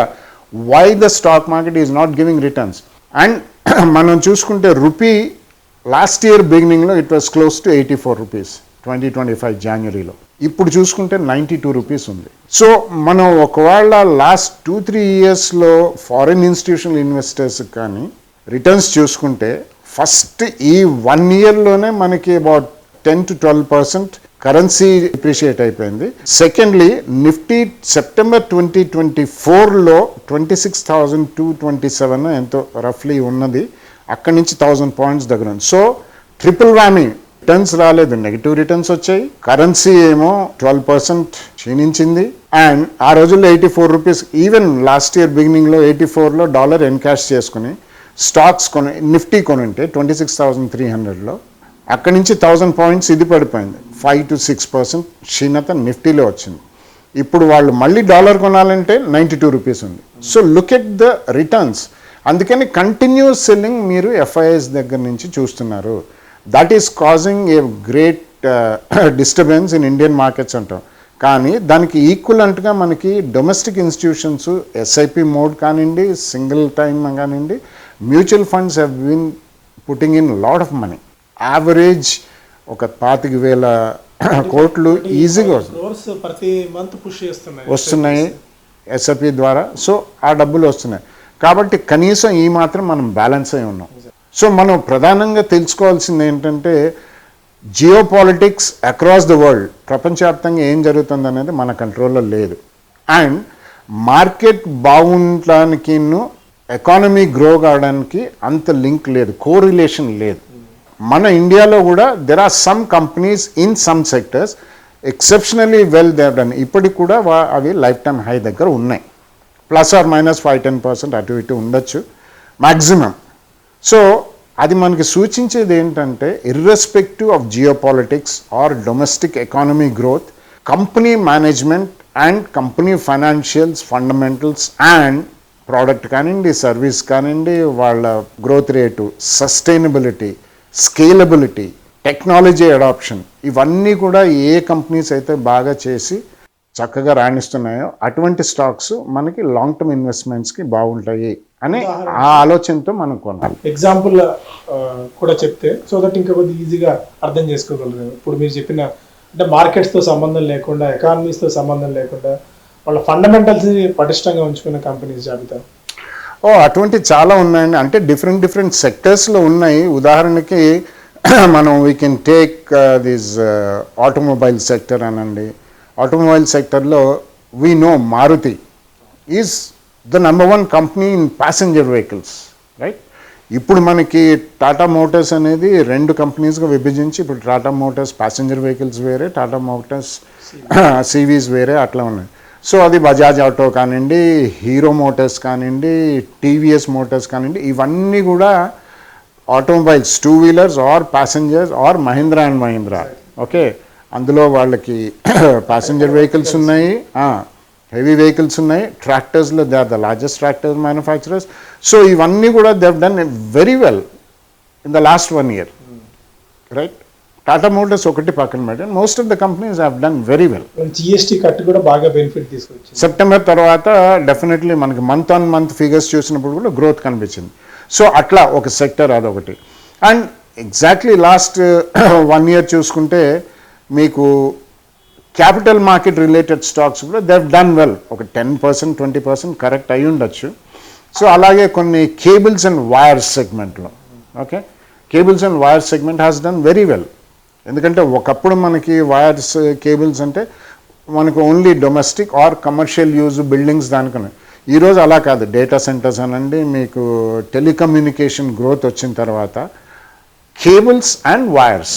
Why the stock market is not giving returns? And మనం చూసుకుంటే రూపీ లాస్ట్ ఇయర్ బిగినింగ్లో it was close to 84 rupees 2025 జనవరిలో. ఇప్పుడు చూసుకుంటే 92 రూపీస్ ఉంది. సో మనం ఒకవేళ లాస్ట్ 2-3 ఇయర్స్లో ఫారిన్ ఇన్స్టిట్యూషనల్ ఇన్వెస్టర్స్ కానీ రిటర్న్స్ చూసుకుంటే ఫస్ట్ ఈ 1 ఇయర్లోనే మనకి అబౌట్ 10 to 12% కరెన్సీ అప్రిషియేట్ అయిపోయింది. సెకండ్లీ నిఫ్టీ సెప్టెంబర్ 2024లో 26,227 ఎంతో రఫ్లీ ఉన్నది, అక్కడి నుంచి 1000 పాయింట్స్ దగ్గర ఉంది. సో ట్రిపుల్ వ్యామీ, రిటర్న్స్ రాలేదు, నెగిటివ్ రిటర్న్స్ వచ్చాయి, కరెన్సీ ఏమో 12% క్షీణించింది, అండ్ ఆ రోజుల్లో 84 రూపీస్, ఈవెన్ లాస్ట్ ఇయర్ బిగినింగ్లో 84లో డాలర్ ఎన్కాష్ చేసుకుని స్టాక్స్ నిఫ్టీ కొనుంటే 26,300లో అక్కడి నుంచి 1000 పాయింట్స్ ఇది పడిపోయింది, 5 to 6% క్షీణత నిఫ్టీలో వచ్చింది. ఇప్పుడు వాళ్ళు మళ్ళీ డాలర్ కొనాలంటే 92 రూపీస్ ఉంది. So look at the returns. అందుకని కంటిన్యూస్ సెల్లింగ్ మీరు ఎఫ్ఐఎస్ దగ్గర నుంచి చూస్తున్నారు. That is causing a great disturbance in Indian markets అంటాం. కానీ దానికి ఈక్వలెంట్గా మనకి డొమెస్టిక్ ఇన్స్టిట్యూషన్స్ ఎస్ఐపి మోడ్ కానివ్వండి, సింగిల్ టైమ్ కానివ్వండి, mutual funds have been putting in lot of money. Average ఒక 25,000 కోట్లు ఈజీగా ప్రతి మంత్ పుష్ వస్తున్నాయి ఎస్ఐపి ద్వారా. సో ఆ డబ్బులు వస్తున్నాయి కాబట్టి కనీసం ఈ మాత్రం మనం బ్యాలెన్స్ అయి ఉన్నాం. సో మనం ప్రధానంగా తెలుసుకోవాల్సింది ఏంటంటే geo politics across the world, ప్రపంచవ్యాప్తంగా ఏం జరుగుతుంది అనేది మన కంట్రోల్లో లేదు. అండ్ మార్కెట్ బాగుండడానికి ఎకానమీ గ్రో కావడానికి అంత లింక్ లేదు, కోరిలేషన్ లేదు. మన ఇండియాలో కూడా there are some companies in some sectors exceptionally well they've done. ఇప్పటికి కూడా అవి లైఫ్ టైమ్ హై దగ్గర ఉన్నాయి, +or-5-10% అటు ఇటు ఉండొచ్చు మ్యాక్సిమం. సో అది మనకి సూచించేది ఏంటంటే irrespective of geo politics or domestic economy growth, company management and company financials fundamentals and product కానివ్వండి, సర్వీస్ కానివ్వండి, వాళ్ళ growth rate, sustainability, scalability, technology adoption, ఇవన్నీ కూడా ఏ కంపెనీస్ అయితే బాగా చేసి చక్కగా రాణిస్తున్నాయో అటువంటి స్టాక్స్ మనకి లాంగ్ టర్మ్ ఇన్వెస్ట్మెంట్స్కి బాగుంటాయి అని ఆ ఆలోచనతో మనం కొనాలి. ఎగ్జాంపుల్ కూడా చెప్తే సో దట్ ఇంకా కొద్దిగా ఈజీగా అర్థం చేసుకోగలరు. ఇప్పుడు మీరు చెప్పిన అంటే మార్కెట్స్తో సంబంధం లేకుండా, ఎకానమీస్తో సంబంధం లేకుండా వాళ్ళ ఫండమెంటల్స్ని పటిష్టంగా ఉంచుకున్న కంపెనీస్ జాబితా అటువంటి చాలా ఉన్నాయండి. అంటే డిఫరెంట్ సెక్టర్స్లో ఉన్నాయి. ఉదాహరణకి మనం we can take this automobile sector అనండి. ఆటోమొబైల్ సెక్టర్లో we know Maruti is the #1 company in passenger vehicles, right? ఇప్పుడు మనకి టాటా మోటార్స్ అనేది 2 కంపెనీస్గా విభజించి ఇప్పుడు టాటా మోటార్స్ ప్యాసింజర్ వెహికల్స్ వేరే, టాటా మోటార్స్ సివీస్ వేరే అట్లా ఉన్నాయి. సో అది బజాజ్ ఆటో కానివ్వండి, హీరో మోటార్స్ కానివ్వండి, టీవీఎస్ మోటార్స్ కానివ్వండి, ఇవన్నీ కూడా automobiles, 2 wheelers or passengers or Mahindra and Mahindra. Okay, అందులో వాళ్ళకి ప్యాసింజర్ వెహికల్స్ ఉన్నాయి, హెవీ వెహికల్స్ ఉన్నాయి, ట్రాక్టర్స్లో they are the largest tractor manufacturers. So ఇవన్నీ కూడా they have done very well in the last 1 year, right? Tata motors ఒకటి పక్కన పెట్టండి, most of the companies have done very well. GST cut కూడా బాగా బెనిఫిట్ తీసుకొచ్చింది. సెప్టెంబర్ తర్వాత డెఫినెట్లీ మనకి మంత్ ఫిగర్స్ చూసినప్పుడు కూడా గ్రోత్ కనిపించింది. సో అట్లా ఒక సెక్టర్ అదొకటి. అండ్ ఎగ్జాక్ట్లీ లాస్ట్ 1 year చూసుకుంటే మీకు క్యాపిటల్ మార్కెట్ రిలేటెడ్ స్టాక్స్ కూడా దే హవ్ డన్ వెల్, ఒక 10% 20% కరెక్ట్ అయి ఉండొచ్చు. సో అలాగే కొన్ని కేబుల్స్ అండ్ వైర్స్ సెగ్మెంట్లో, okay, cables and wires segment has done very well. ఎందుకంటే ఒకప్పుడు మనకి వైర్స్ కేబుల్స్ అంటే మనకు only domestic or commercial use buildings దానికనే. ఈరోజు అలా కాదు, డేటా సెంటర్స్ అనండి, మీకు టెలికమ్యూనికేషన్ గ్రోత్ వచ్చిన తర్వాత cables and wires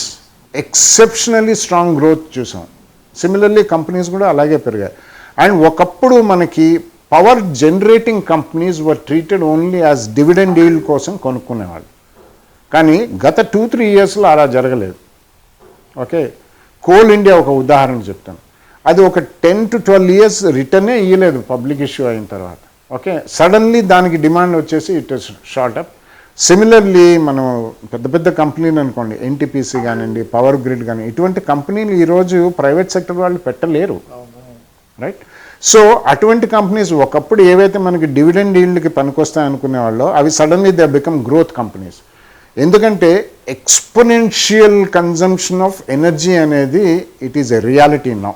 exceptionally strong growth చూసాం. సిమిలర్లీ కంపెనీస్ కూడా అలాగే పెరిగాయి. అండ్ ఒకప్పుడు మనకి power generating companies were treated only as dividend deal కోసం కొనుక్కునేవాళ్ళు. కానీ గత 2-3 ఇయర్స్లో అలా జరగలేదు. ఓకే, కోల్ ఇండియా ఒక ఉదాహరణ చెప్తాను. అది ఒక 10 to 12 ఇయర్స్ రిటర్నే ఇవ్వలేదు పబ్లిక్ ఇష్యూ అయిన తర్వాత. ఓకే, సడన్లీ దానికి డిమాండ్ వచ్చేసి it is short up. Similarly మనం పెద్ద పెద్ద కంపెనీలు అనుకోండి, ఎన్టీపీసీ కానివ్వండి, పవర్ గ్రిడ్ కానీ, ఇటువంటి కంపెనీలు ఈరోజు ప్రైవేట్ సెక్టర్ వాళ్ళు పెట్టలేరు, రైట్? సో అటువంటి కంపెనీస్ ఒకప్పుడు ఏవైతే మనకి డివిడెండ్ ఈల్డ్కి పనికొస్తాయి అనుకునే వాళ్ళు, అవి suddenly they become growth companies. ఎందుకంటే ఎక్స్పోనెన్షియల్ కన్జంప్షన్ ఆఫ్ ఎనర్జీ అనేది it is a reality now.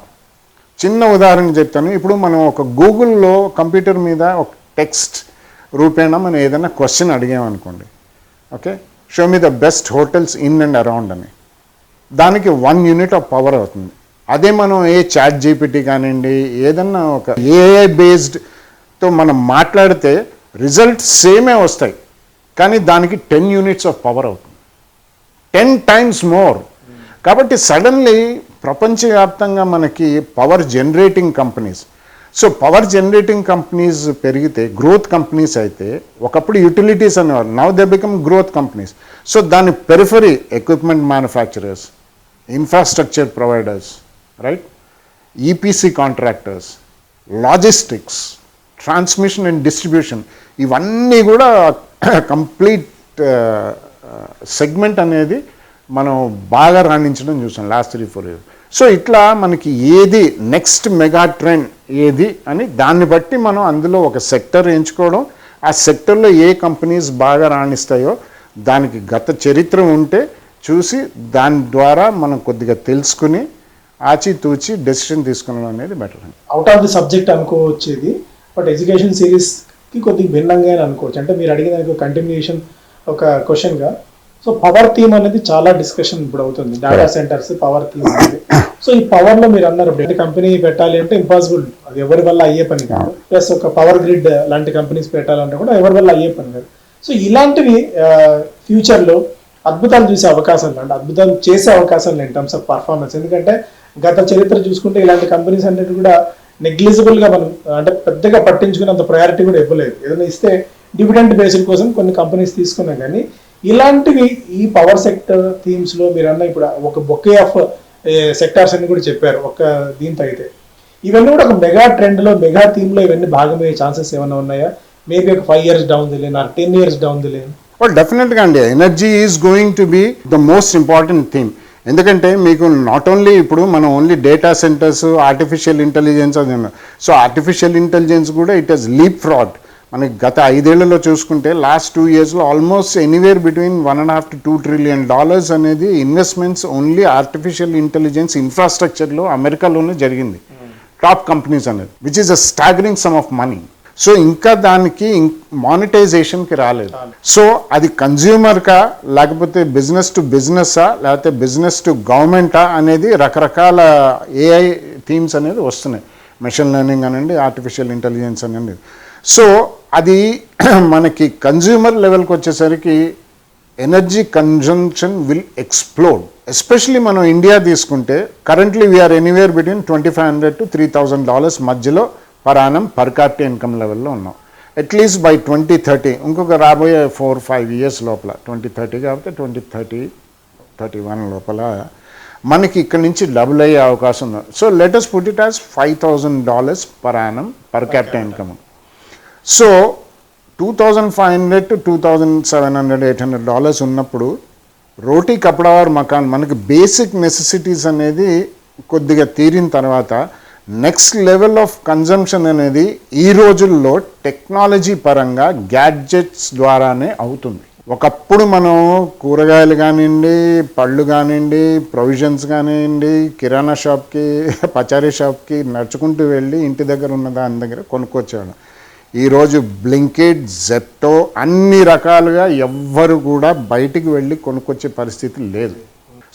చిన్న ఉదాహరణ చెప్తాను. ఇప్పుడు మనం ఒక గూగుల్లో కంప్యూటర్ మీద ఒక టెక్స్ట్ రూపేణ మనం ఏదైనా క్వశ్చన్ అడిగామనుకోండి, okay, show me the best hotels in and around అని, దానికి 1 యూనిట్ ఆఫ్ పవర్ అవుతుంది. అదే మనం చాట్ జీపీటీ కానివ్వండి, ఏదన్నా ఒక ఏఐ బేస్డ్తో మనం మాట్లాడితే రిజల్ట్ సేమే వస్తాయి, కానీ దానికి 10 యూనిట్స్ ఆఫ్ పవర్ అవుతుంది, 10 times మోర్. కాబట్టి సడన్లీ ప్రపంచవ్యాప్తంగా మనకి power generating companies, so power generating companies పెరిగితే గ్రోత్ కంపెనీస్ అయితే, ఒకప్పుడు యూటిలిటీస్ అనేవారు, now they become growth companies. So దాని periphery equipment manufacturers, infrastructure providers, right, EPC contractors, logistics, transmission and distribution, ఇవన్నీ కూడా కంప్లీట్ సెగ్మెంట్ అనేది మనం బాగా రాణించడం చూసాం లాస్ట్ 3-4 years. సో ఇట్లా మనకి ఏది నెక్స్ట్ మెగా ట్రెండ్ ఏది అని దాన్ని బట్టి మనం అందులో ఒక సెక్టర్ ఎంచుకోవడం, ఆ సెక్టర్లో ఏ కంపెనీస్ బాగా రాణిస్తాయో దానికి గత చరిత్ర ఉంటే చూసి దాని ద్వారా మనం కొద్దిగా తెలుసుకుని ఆచితూచి డెసిషన్ తీసుకోవడం అనేది better. Out of the subject అనుకోవచ్చేది, బట్ ఎడ్యుకేషన్ సిరీస్కి కొద్దిగా భిన్నంగా అనుకోవచ్చు. అంటే మీరు అడిగిన దానికి కంటిన్యూషన్ ఒక క్వశ్చన్గా, సో పవర్ థీమ్ అనేది చాలా డిస్కషన్ ఇప్పుడు అవుతుంది, డేటా సెంటర్స్ పవర్ థీమ్ అనేది. సో ఈ పవర్లో మీరు అన్నారు కంపెనీ పెట్టాలి అంటే ఇంపాసిబుల్, అది ఎవరి వల్ల అయ్యే పని కాదు. ప్లస్ ఒక పవర్ గ్రిడ్ లాంటి కంపెనీస్ పెట్టాలంటే కూడా ఎవరి వల్ల అయ్యే పని కాదు. సో ఇలాంటివి ఫ్యూచర్లో అద్భుతాలు చూసే అవకాశాలు, అంటే అద్భుతాలు చేసే అవకాశాలు ఇన్ టర్మ్స్ ఆఫ్ పర్ఫార్మెన్స్. ఎందుకంటే గత చరిత్ర చూసుకుంటే ఇలాంటి కంపెనీస్ అనేది కూడా నెగ్లిజిబుల్గా మనం అంటే పెద్దగా పట్టించుకున్నంత ప్రయారిటీ కూడా ఇవ్వలేదు. ఏదైనా ఇస్తే డివిడెండ్ బేస్డ్ కోసం కొన్ని కంపెనీస్ తీసుకున్నాం, కానీ ఇలాంటివి ఈ పవర్ సెక్టర్ థీమ్స్లో మీరు అన్న ఇప్పుడు ఒక బొకే ఆఫ్ సెక్టార్స్ అని కూడా చెప్పారు ఒక దీంతో. అయితే ఇవన్నీ కూడా ఒక మెగా ట్రెండ్లో, మెగా థీమ్లో ఇవన్నీ భాగమయ్యే ఛాన్సెస్ ఏమైనా ఉన్నాయా? మేబీ ఒక 5 years down the lane, 10 years down the lane. డెఫినెట్గా అండి, energy is going to be the most important theme. ఎందుకంటే మీకు నాట్ ఓన్లీ ఇప్పుడు మనం only data centres, artificial intelligence అది ఉన్నాం. సో ఆర్టిఫిషియల్ ఇంటెలిజెన్స్ కూడా ఇట్ హెస్ లీప్ ఫ్రాడ్. మనకి గత 5 ఏళ్లలో చూసుకుంటే లాస్ట్ 2 yearsలో almost anywhere between $1.5 to $2 trillion అనేది ఇన్వెస్ట్మెంట్స్ ఓన్లీ ఆర్టిఫిషియల్ ఇంటెలిజెన్స్ ఇన్ఫ్రాస్ట్రక్చర్లో అమెరికాలోనే జరిగింది, టాప్ కంపెనీస్ అనేది, which is a staggering some of money. So ఇంకా దానికి మానిటైజేషన్కి రాలేదు. సో అది కన్జ్యూమర్కా లేకపోతే బిజినెస్ టు బిజినెస్సా లేకపోతే బిజినెస్ టు గవర్నమెంటా అనేది రకరకాల ఏఐ థీమ్స్ అనేది వస్తున్నాయి, మెషిన్ లెర్నింగ్ అనండి, ఆర్టిఫిషియల్ ఇంటెలిజెన్స్ అనండి. సో అది మనకి కన్జ్యూమర్ లెవెల్కి వచ్చేసరికి energy consumption will explode. Especially మనం ఇండియా తీసుకుంటే currently we are anywhere between $2,500 to $3,000 మధ్యలో per annum per capita income లెవెల్లో ఉన్నాం. అట్లీస్ట్ బై 2030, ఇంకొక రాబోయే 4-5 years లోపల, 2030 కాబట్టి 2031 లోపల మనకి ఇక్కడ నుంచి డబుల్ అయ్యే అవకాశం ఉంది. So let us put it as $5,000 per annum per capita income. So $2,500 to $2,700, $800 ఉన్నప్పుడు రోటీ కపడావారు మకాన్ మనకి బేసిక్ నెసెసిటీస్ అనేది కొద్దిగా తీరిన తర్వాత నెక్స్ట్ లెవెల్ ఆఫ్ కన్జంప్షన్ అనేది ఈ రోజుల్లో టెక్నాలజీ పరంగా గ్యాడ్జెట్స్ ద్వారానే అవుతుంది. ఒకప్పుడు మనం కూరగాయలు కానివ్వండి, పళ్ళు కానివ్వండి, ప్రొవిజన్స్ కానివ్వండి, కిరాణా షాప్కి, పచారీ షాప్కి నడుచుకుంటూ వెళ్ళి ఇంటి దగ్గర ఉన్న దాని దగ్గర కొనుక్కొచ్చాడు. ఈరోజు బ్లింకిట్, జెప్టో అన్ని రకాలుగా ఎవ్వరు కూడా బయటికి వెళ్ళి కొనుక్కొచ్చే పరిస్థితి లేదు.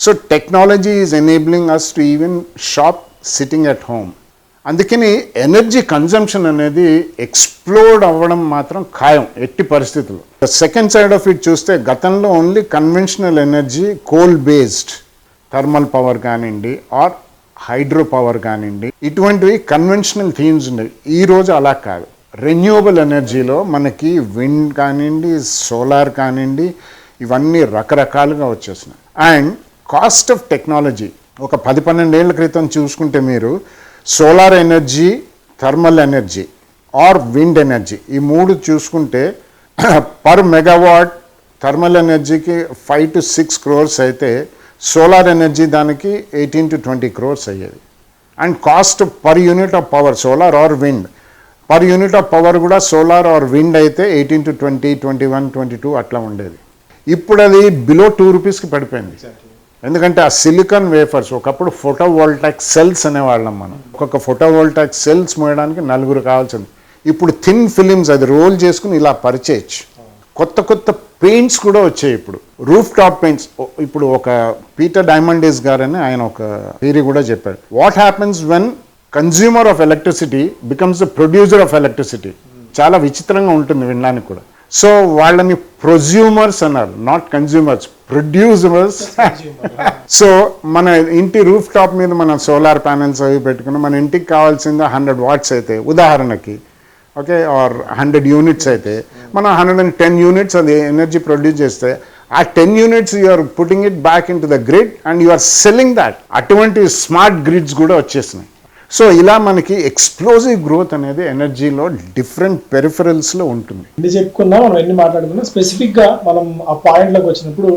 So technology is enabling us to even shop sitting at home. అందుకని ఎనర్జీ కన్జంప్షన్ అనేది ఎక్స్ప్లోడ్ అవ్వడం మాత్రం ఖాయం ఎట్టి పరిస్థితుల్లో. సెకండ్ సైడ్ ఆఫ్ ఇట్ చూస్తే గతంలో only conventional energy, coal based thermal power కానివ్వండి ఆర్ హైడ్రో పవర్ కానివ్వండి, ఇటువంటివి కన్వెన్షనల్ థీమ్స్ ఉండేవి. ఈరోజు అలా కాదు. రెన్యూవబుల్ ఎనర్జీలో మనకి విండ్ కానివ్వండి, సోలార్ కానివ్వండి, ఇవన్నీ రకరకాలుగా వచ్చేసినాయి. అండ్ కాస్ట్ ఆఫ్ టెక్నాలజీ ఒక 10-12 ఏళ్ల క్రితం చూసుకుంటే మీరు solar energy, thermal energy or wind energy ఈ మూడు చూసుకుంటే పర్ మెగావాట్ థర్మల్ ఎనర్జీకి 5 to 6 crores అయితే సోలార్ ఎనర్జీ దానికి 18 to 20 crores అయ్యేది. And cost per unit of power solar or wind per unit of power కూడా సోలార్ ఆర్ విండ్ అయితే 18 to 20, 21, 22 అట్లా ఉండేది. ఇప్పుడు అది బిలో 2 rupeesకి పడిపోయింది. ఎందుకంటే ఆ సిలికాన్ వేఫర్స్ ఒకప్పుడు ఫోటోవోల్టాయిక్ సెల్స్ అనేవాళ్ళం మనం. ఒక్కొక్క ఫోటోవోల్టాయిక్ సెల్స్ మోయడానికి 4 కావాల్సింది. ఇప్పుడు థిన్ ఫిలిమ్స్ అది రోల్ చేసుకుని ఇలా పరిచేయచ్చు. కొత్త కొత్త పెయింట్స్ కూడా వచ్చాయి. ఇప్పుడు రూఫ్ టాప్ పెయింట్స్. ఇప్పుడు ఒక పీటర్ డైమండేస్ గారని ఆయన ఒక థియరీ కూడా చెప్పారు. What happens when consumer of electricity becomes the producer of electricity. చాలా విచిత్రంగా ఉంటుంది వినడానికి కూడా. సో వాళ్ళని ప్రొజ్యూమర్స్ అన్నారు, నాట్ కన్జ్యూమర్స్, ప్రొడ్యూసర్స్. సో మన ఇంటి రూఫ్ టాప్ మీద మనం సోలార్ ప్యానెల్స్ అవి పెట్టుకుని మన ఇంటికి కావాల్సింది 100 watts అయితే ఉదాహరణకి, ఓకే, ఆర్ 100 units అయితే మనం 110 units అది ఎనర్జీ ప్రొడ్యూస్ చేస్తే ఆ 10 units you're putting it back in to the grid and you're selling that. అటువంటి స్మార్ట్ గ్రిడ్స్ కూడా వచ్చేసినాయి. సో ఇలా మనకి ఎక్స్ప్లోజివ్ గ్రోత్ అనేది ఎనర్జీలో డిఫరెంట్ పెరిఫరల్స్లో ఉంటుంది. ఎన్ని చెప్పుకున్నా మనం ఎన్ని మాట్లాడుకున్నా స్పెసిఫిక్గా మనం ఆ పాయింట్లోకి వచ్చినప్పుడు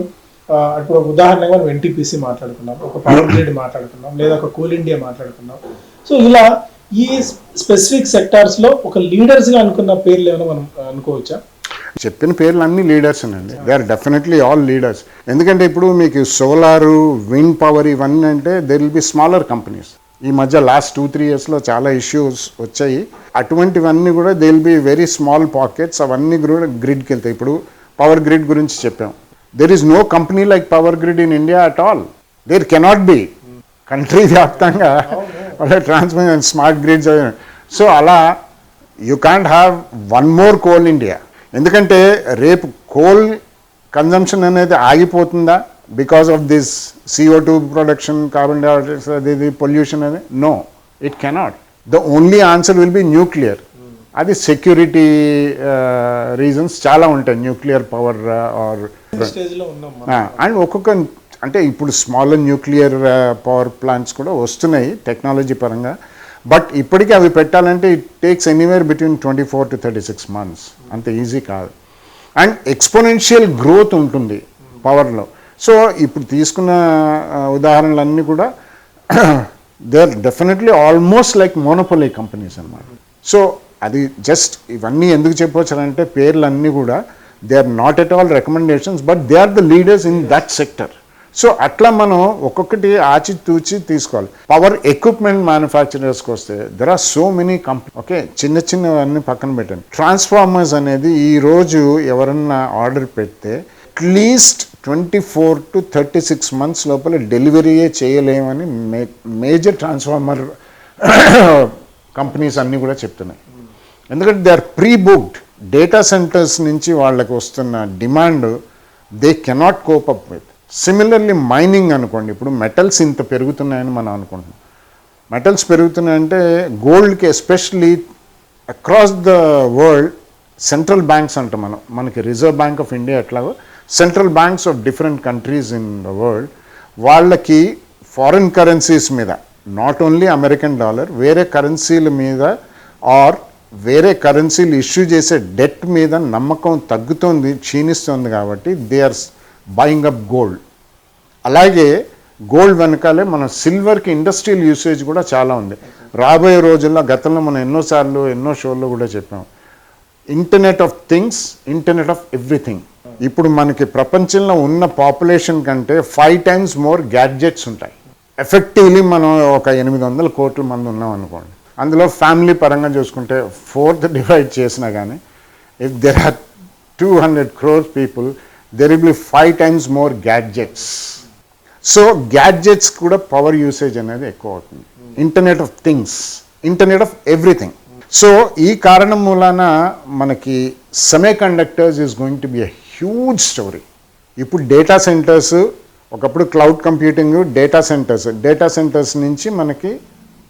ఇప్పుడు ఒక ఉదాహరణగా మనం ఎన్టీపీసీ మాట్లాడుకున్నాం, ఒక పవర్ గ్రిడ్ మాట్లాడుకున్నాం, లేదా ఒక కూల్ ఇండియా మాట్లాడుకున్నాం. సో ఇలా ఈ స్పెసిఫిక్ సెక్టార్స్లో ఒక లీడర్స్గా అనుకున్న పేర్లు ఏమైనా మనం అనుకోవచ్చా? చెప్పిన పేర్లు అన్ని లీడర్స్ అండి. They are definitely all leaders. ఎందుకంటే ఇప్పుడు మీకు సోలారు, విండ్ పవర్ ఇవన్నీ అంటే there will be smaller companies. ఈ మధ్య లాస్ట్ 2-3 yearsలో చాలా ఇష్యూస్ వచ్చాయి. అటువంటివన్నీ కూడా they will be very small pockets. అవన్నీ కూడా గ్రిడ్కి వెళ్తాయి. ఇప్పుడు పవర్ గ్రిడ్ గురించి చెప్పాం. There is no company like power grid in India at all. There cannot be. Country వ్యాప్తంగా ట్రాన్స్మిషన్ స్మార్ట్ గ్రిడ్స్. సో అలా you can't have one more coal India. ఎందుకంటే రేపు కోల్ కన్జంప్షన్ అనేది ఆగిపోతుందా because of this CO2 production, carbon dioxide, అది pollution అనేది? No, it cannot. The only answer will be nuclear. అది security reasons చాలా ఉంటాయి న్యూక్లియర్ పవర్ ఆర్ అండ్ ఒక్కొక్క అంటే ఇప్పుడు స్మాలర్ న్యూక్లియర్ పవర్ ప్లాంట్స్ కూడా వస్తున్నాయి టెక్నాలజీ పరంగా. బట్ ఇప్పటికీ అవి పెట్టాలంటే it takes anywhere between 24 to 36 months. అంత ఈజీ కాదు. అండ్ ఎక్స్పోనెన్షియల్ గ్రోత్ ఉంటుంది పవర్లో. సో ఇప్పుడు తీసుకున్న ఉదాహరణలన్నీ కూడా they are definitely almost like monopoly companies అన్నమాట. సో అది జస్ట్ ఇవన్నీ ఎందుకు చెప్పవచ్చారంటే పేర్లన్నీ కూడా they are not at all recommendations but they are the leaders in that sector. So అట్లా మనం ఒక్కొక్కటి ఆచితూచి తీసుకోవాలి. పవర్ ఎక్విప్మెంట్ మ్యానుఫ్యాక్చరర్స్కి వస్తే there are so many company. Okay, చిన్న చిన్నవన్నీ పక్కన పెట్టండి. ట్రాన్స్ఫార్మర్స్ అనేది ఈరోజు ఎవరన్నా ఆర్డర్ పెడితే అట్లీస్ట్ 24 to 36 months లోపల డెలివరీయే చేయలేమని మేజర్ ట్రాన్స్ఫార్మర్ కంపెనీస్ అన్నీ కూడా చెప్తున్నాయి. ఎందుకంటే they are pre booked. Data centres నుంచి వాళ్ళకి వస్తున్న demand they cannot cope up with. Similarly mining అనుకోండి. ఇప్పుడు మెటల్స్ ఇంత పెరుగుతున్నాయని మనం అనుకుంటున్నాం. మెటల్స్ పెరుగుతున్నాయంటే గోల్డ్కి especially across the world central banks అంటాం మనం. మనకి రిజర్వ్ బ్యాంక్ ఆఫ్ ఇండియా ఎట్లాగో central banks of different countries in the world వాళ్ళకి ఫారిన్ కరెన్సీస్ మీద, నాట్ ఓన్లీ అమెరికన్ డాలర్, వేరే కరెన్సీల మీద ఆర్ వేరే కరెన్సీలు ఇష్యూ చేసే డెట్ మీద నమ్మకం తగ్గుతోంది, క్షీణిస్తుంది. కాబట్టి they are buying up gold. అలాగే గోల్డ్ వెనకాలే మన సిల్వర్కి ఇండస్ట్రియల్ యూసేజ్ కూడా చాలా ఉంది. రాబోయే రోజుల్లో గతంలో మనం ఎన్నోసార్లు ఎన్నో షోల్లో కూడా చెప్పాం, internet of things, internet of everything. ఇప్పుడు మనకి ప్రపంచంలో ఉన్న పాపులేషన్ కంటే 5 times మోర్ గ్యాడ్జెట్స్ ఉంటాయి. ఎఫెక్టివ్లీ మనం ఒక 800 కోట్ల మంది ఉన్నాం అనుకోండి. అందులో ఫ్యామిలీ పరంగా చూసుకుంటే 4th డివైడ్ చేసినా కానీ if there are 200 crore people, there will be 5 times more gadgets. So gadgets కూడా పవర్ యూసేజ్ అనేది ఎక్కువ అవుతుంది. Internet of things, internet of everything. So ఈ కారణం మూలాన మనకి semi conductors is going to be a huge story. ఇప్పుడు data centres, ఒకప్పుడు క్లౌడ్ కంప్యూటింగ్, డేటా సెంటర్స్ నుంచి మనకి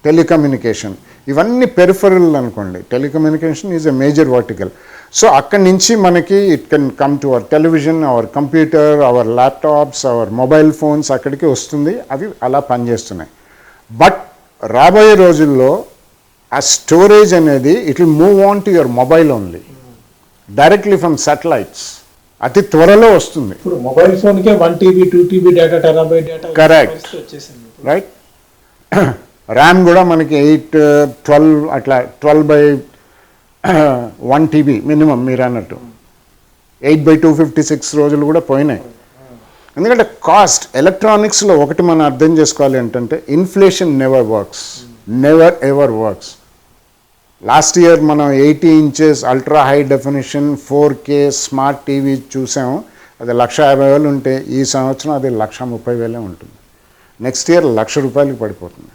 టెలికమ్యూనికేషన్, ఇవన్నీ పెరిఫరల్ అనుకోండి. Telecommunication is a major vertical. So అక్కడి నుంచి మనకి it can come to our television, our computer, our laptops, our mobile phones అక్కడికి వస్తుంది. అవి అలా పనిచేస్తున్నాయి. బట్ రాబోయే రోజుల్లో ఆ స్టోరేజ్ అనేది it will move on to your mobile only, directly from satellites. అతి త్వరలో వస్తుంది. ఇప్పుడు మొబైల్ ఫోన్కే 1 TB 2 TB డేటా, టెరాబైట్ డేటా కరెక్ట్ వచ్చేసింది, రైట్. ర్యామ్ కూడా మనకి 8, 12 అట్లా 12/1 TB మినిమం మీరు అన్నట్టు. 8/256 రోజులు కూడా పోయినాయి. ఎందుకంటే కాస్ట్ ఎలక్ట్రానిక్స్లో ఒకటి మనం అర్థం చేసుకోవాలి ఏంటంటే inflation never works, never ever works. Last year మనం 80 inches ultra high definition 4K smart TV చూసాము. అది 1,50,000 ఉంటే ఈ సంవత్సరం అది 1,30,000 ఉంటుంది. నెక్స్ట్ ఇయర్ 1,00,000 రూపాయలకి పడిపోతుంది.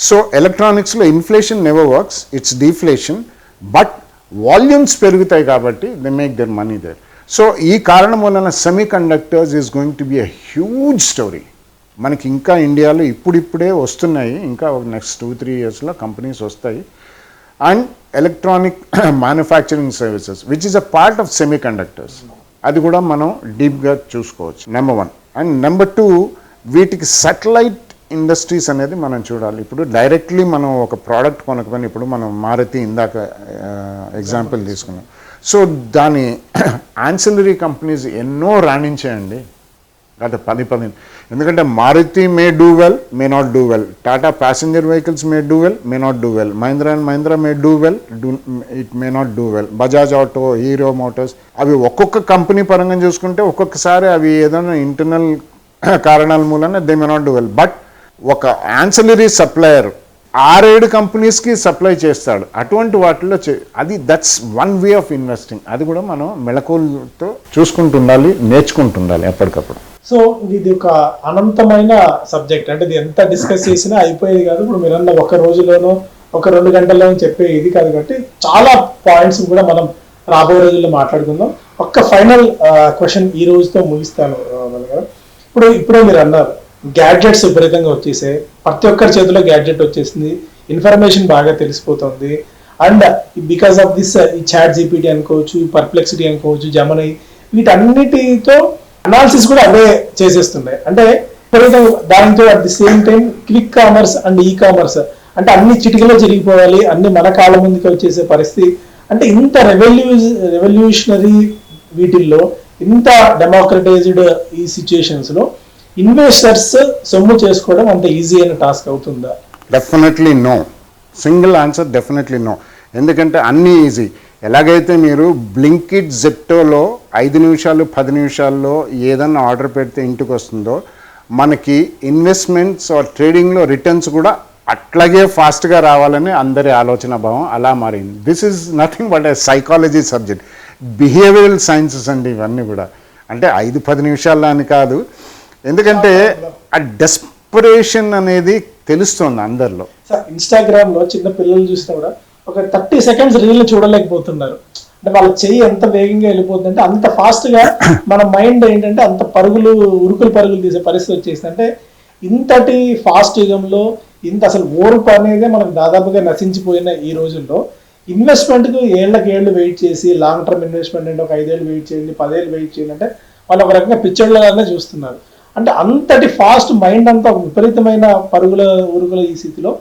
సో ఎలక్ట్రానిక్స్లో inflation never works, it's deflation. But volumes పెరుగుతాయి కాబట్టి they make their money there. So ఈ కారణం వలన semi conductors is going to be a huge story. మనకి ఇంకా ఇండియాలో ఇప్పుడిప్పుడే వస్తున్నాయి, ఇంకా నెక్స్ట్ 2-3 yearsలో కంపెనీస్ వస్తాయి. And electronic manufacturing services which is a part of semiconductors, అది కూడా మనం డీప్గా చూసుకోవచ్చు. నెంబర్ 1. అండ్ నెంబర్ 2, వీటికి సాటిలైట్ ఇండస్ట్రీస్ అనేది మనం చూడాలి. ఇప్పుడు డైరెక్ట్లీ మనం ఒక ప్రోడక్ట్ కొనకపోయినా, ఇప్పుడు మనం మారుతి ఇందాక ఎగ్జాంపుల్ తీసుకున్నాం. సో దాని యాన్సిలరీ కంపెనీస్ ఎన్నో రాణించాయండి గత 10. ఎందుకంటే Maruti may do well, may not do well. Tata passenger vehicles may do well, may not do well. Mahindra and Mahindra may do well, it may not do well. Bajaj auto, Hero motors, అవి ఒక్కొక్క company పరంగా చూసుకుంటే ఒక్కొక్కసారి అవి ఏదైనా ఇంటర్నల్ కారణాల మూలన they may not do well. But ఒక యాన్సిలరీ సప్లయర్ 6-7 కంపెనీస్కి సప్లై చేస్తాడు. అటువంటి వాటిలో అది that's one way of investing. అది కూడా మనం మెళకువలతో చూసుకుంటుండాలి, నేర్చుకుంటుండాలి ఎప్పటికప్పుడు. సో ఇది ఒక అనంతమైన సబ్జెక్ట్, అంటే ఇది ఎంత డిస్కస్ చేసినా అయిపోయేది కాదు. ఇప్పుడు మీరు అన్న ఒక రోజులోనో ఒక 2 గంటల్లోనో చెప్పే ఇది కాదు కాబట్టి చాలా పాయింట్స్ కూడా మనం రాబోయే రోజుల్లో మాట్లాడుకుందాం. ఒక్క ఫైనల్ క్వశ్చన్ ఈ రోజుతో ముగిస్తాను గారు. ఇప్పుడే మీరు అన్నారు గ్యాడ్జెట్స్ విపరీతంగా వచ్చేసాయి, ప్రతి ఒక్కరి చేతిలో గ్యాడ్జెట్ వచ్చేసింది, ఇన్ఫర్మేషన్ బాగా తెలిసిపోతుంది. అండ్ బికాస్ ఆఫ్ దిస్ ఈ చాట్ జీపీటీ అనుకోవచ్చు, పర్ప్లెక్సిటీ అనుకోవచ్చు, జెమినీ, వీటన్నిటితో అనాలిసిస్ కూడా అవే చేసేస్తున్నాయి. అంటే విపరీతంగా దానితో at the same time quick commerce and e commerce, అంటే అన్ని చిటికలో జరిగిపోవాలి, అన్ని మన కాళ్ళ ముందుకు వచ్చేసే పరిస్థితి. అంటే ఇంత రెవల్యూషనరీ వీటిల్లో, ఇంత డెమోక్రటైజ్డ్ ఈ సిచ్యుయేషన్స్ లో ఇన్వెస్టర్స్ సొమ్ము చేసుకోవడం అంత ఈజీ అయిన టాస్క్ అవుతుందా? Definitely no. Single answer definitely no. ఎందుకంటే అన్నీ ఈజీ. ఎలాగైతే మీరు బ్లింకిట్, జెప్టోలో 5 నిమిషాలు 10 నిమిషాల్లో ఏదన్నా ఆర్డర్ పెడితే ఇంటికి వస్తుందో, మనకి ఇన్వెస్ట్మెంట్స్ ఆర్ ట్రేడింగ్లో రిటర్న్స్ కూడా అట్లాగే ఫాస్ట్గా రావాలని అందరి ఆలోచన భావం అలా మారింది. This is nothing but A psychology subject, behavioural sciences అండి ఇవన్నీ కూడా. అంటే 5-10 నిమిషాల్లో అని కాదు, ఎందుకంటే ఆ డెస్పరేషన్ అనేది తెలుస్తుంది అందరిలో. ఇన్స్టాగ్రామ్ లో చిన్న పిల్లలు చూసినా కూడా ఒక 30 seconds రీల్ చూడలేకపోతున్నారు. అంటే వాళ్ళ చెయ్యి ఎంత వేగంగా వెళ్ళిపోతుంది అంటే అంత ఫాస్ట్ గా మన మైండ్ ఏంటంటే అంత ఉరుకులు పరుగులు తీసే పరిస్థితి వచ్చేసింది. అంటే ఇంతటి ఫాస్ట్ యుగంలో ఇంత అసలు ఓర్పు అనేది మనకు దాదాపుగా నశించిపోయిన ఈ రోజుల్లో ఇన్వెస్ట్మెంట్ కు ఏళ్లకు వెయిట్ చేసి, లాంగ్ టర్మ్ ఇన్వెస్ట్మెంట్ అంటే ఒక 5 ఏళ్ళు వెయిట్ చేయండి, 10 ఏళ్ళు వెయిట్ చేయండి అంటే వాళ్ళు ఒక రకంగా పిచ్చోళ్ళగానే చూస్తున్నారు. అంటే అంతటి ఫాస్ట్ మైండ్ అంతా విపరీతమైన ఉరుగుల ఈ స్థితిలో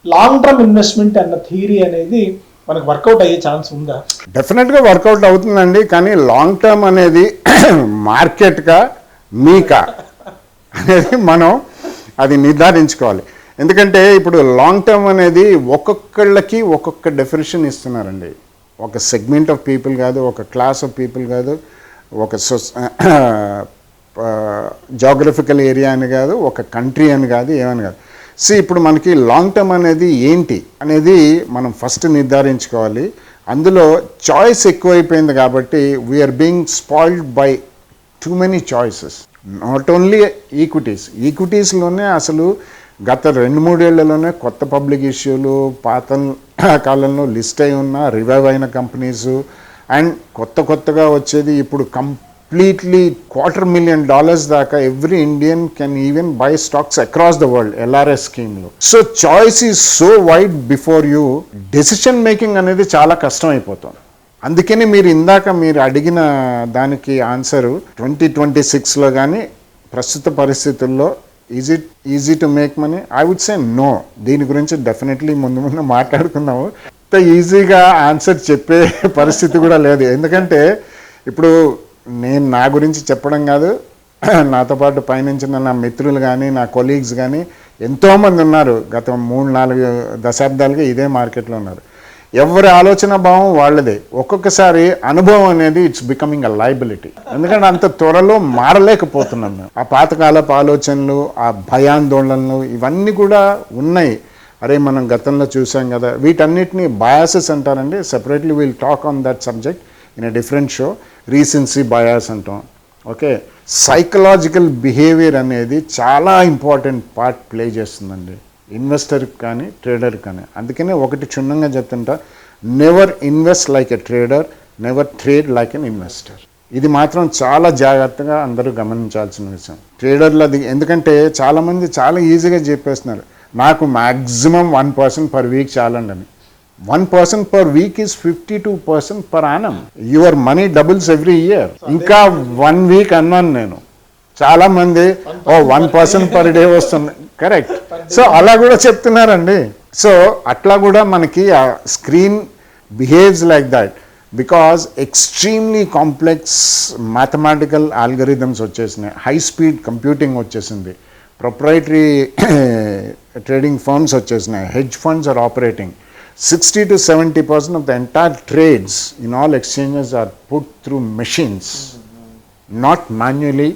లాంగ్ టర్మ్ ఇన్వెస్ట్మెంట్ అన్న థియరీ అనేది మనకు వర్కౌట్ అయ్యే ఛాన్స్ ఉందా? డెఫినెట్గా వర్కౌట్ అవుతుందండి. కానీ లాంగ్ టర్మ్ అనేది మార్కెట్గా మీకా అనేది మనం అది నిర్ధారించుకోవాలి. ఎందుకంటే ఇప్పుడు లాంగ్ టర్మ్ అనేది ఒక్కొక్కళ్ళకి ఒక్కొక్క డెఫినేషన్ ఇస్తున్నారండి. ఒక సెగ్మెంట్ ఆఫ్ పీపుల్ కాదు, ఒక క్లాస్ ఆఫ్ పీపుల్ కాదు, ఒక జాగ్రఫికల్ ఏరియా అని కాదు, ఒక కంట్రీ అని కాదు, ఏమని కాదు. ఇప్పుడు మనకి లాంగ్ టర్మ్ అనేది ఏంటి అనేది మనం ఫస్ట్ నిర్ధారించుకోవాలి. అందులో చాయిస్ ఎక్కువైపోయింది కాబట్టి we're being spoiled by too many choices. Not only ఈక్విటీస్లోనే అసలు గత 2-3 ఏళ్లలోనే కొత్త పబ్లిక్ ఇష్యూలు, పాత కాలంలో లిస్ట్ అయి ఉన్న రివైవ్ అయిన కంపెనీస్ అండ్ కొత్తగా వచ్చేది ఇప్పుడు కంప్లీట్లీ $250,000 దాకా every Indian can even by stocks across the world LRS స్కీమ్లో. So choice is so wide before you, decision making అనేది చాలా కష్టం అయిపోతుంది. అందుకని మీరు ఇందాక మీరు అడిగిన దానికి ఆన్సరు 2026లో కానీ ప్రస్తుత పరిస్థితుల్లో is it easy to make money? I would say no. దీని గురించి డెఫినెట్లీ ముందు ముందు మాట్లాడుకుందాము. అంత ఈజీగా ఆన్సర్ చెప్పే పరిస్థితి కూడా లేదు. ఎందుకంటే ఇప్పుడు నేను నా గురించి చెప్పడం కాదు, నాతో పాటు పయనించిన నా మిత్రులు కానీ నా కొలీగ్స్ కానీ ఎంతోమంది ఉన్నారు. గత 3-4 దశాబ్దాలుగా ఇదే మార్కెట్లో ఉన్నారు. ఎవరి ఆలోచన భావం వాళ్ళదే. ఒక్కొక్కసారి అనుభవం అనేది ఇట్స్ బికమింగ్ అ లయబిలిటీ. ఎందుకంటే అంత త్వరలో మారలేకపోతున్నాం మేము. ఆ పాతకాలపు ఆలోచనలు, ఆ భయాందోళనలు ఇవన్నీ కూడా ఉన్నాయి. అరే మనం గతంలో చూసాం కదా, వీటన్నిటిని బయాసెస్ అంటారండి. Separately will talk on that subject in a different show. Recency bias అంటాం. ఓకే, సైకలాజికల్ బిహేవియర్ అనేది చాలా ఇంపార్టెంట్ పార్ట్ ప్లే చేస్తుందండి ఇన్వెస్టర్కి కానీ ట్రేడర్కి కానీ. అందుకనే ఒకటి క్షుణ్ణంగా చెప్తుంటా, never invest like a trader, never trade like an investor. ఇది మాత్రం చాలా జాగ్రత్తగా అందరూ గమనించాల్సిన విషయం. ట్రేడర్లు అది ఎందుకంటే చాలామంది చాలా ఈజీగా చెప్పేస్తున్నారు, నాకు మ్యాక్సిమం 1% పర్ వీక్ చాలండి అని. 1% per week is 52% per annum. Your money doubles every year. ఇంకా 1 వీక్ అన్నాను నేను. చాలా మంది 1% పర్ డే వస్తుంది. కరెక్ట్. సో అలా కూడా చెప్తున్నారండి. సో అట్లా కూడా మనకి ఆ screen behaves like that because extremely complex mathematical algorithms వచ్చేసినాయి, హై స్పీడ్ కంప్యూటింగ్ వచ్చేసింది, ప్రొప్రైటరీ ట్రేడింగ్ ఫర్మ్స్ వచ్చేసినాయి, hedge funds are operating. 60 to 70% of the entire trades in all exchanges are put through machines, not manually,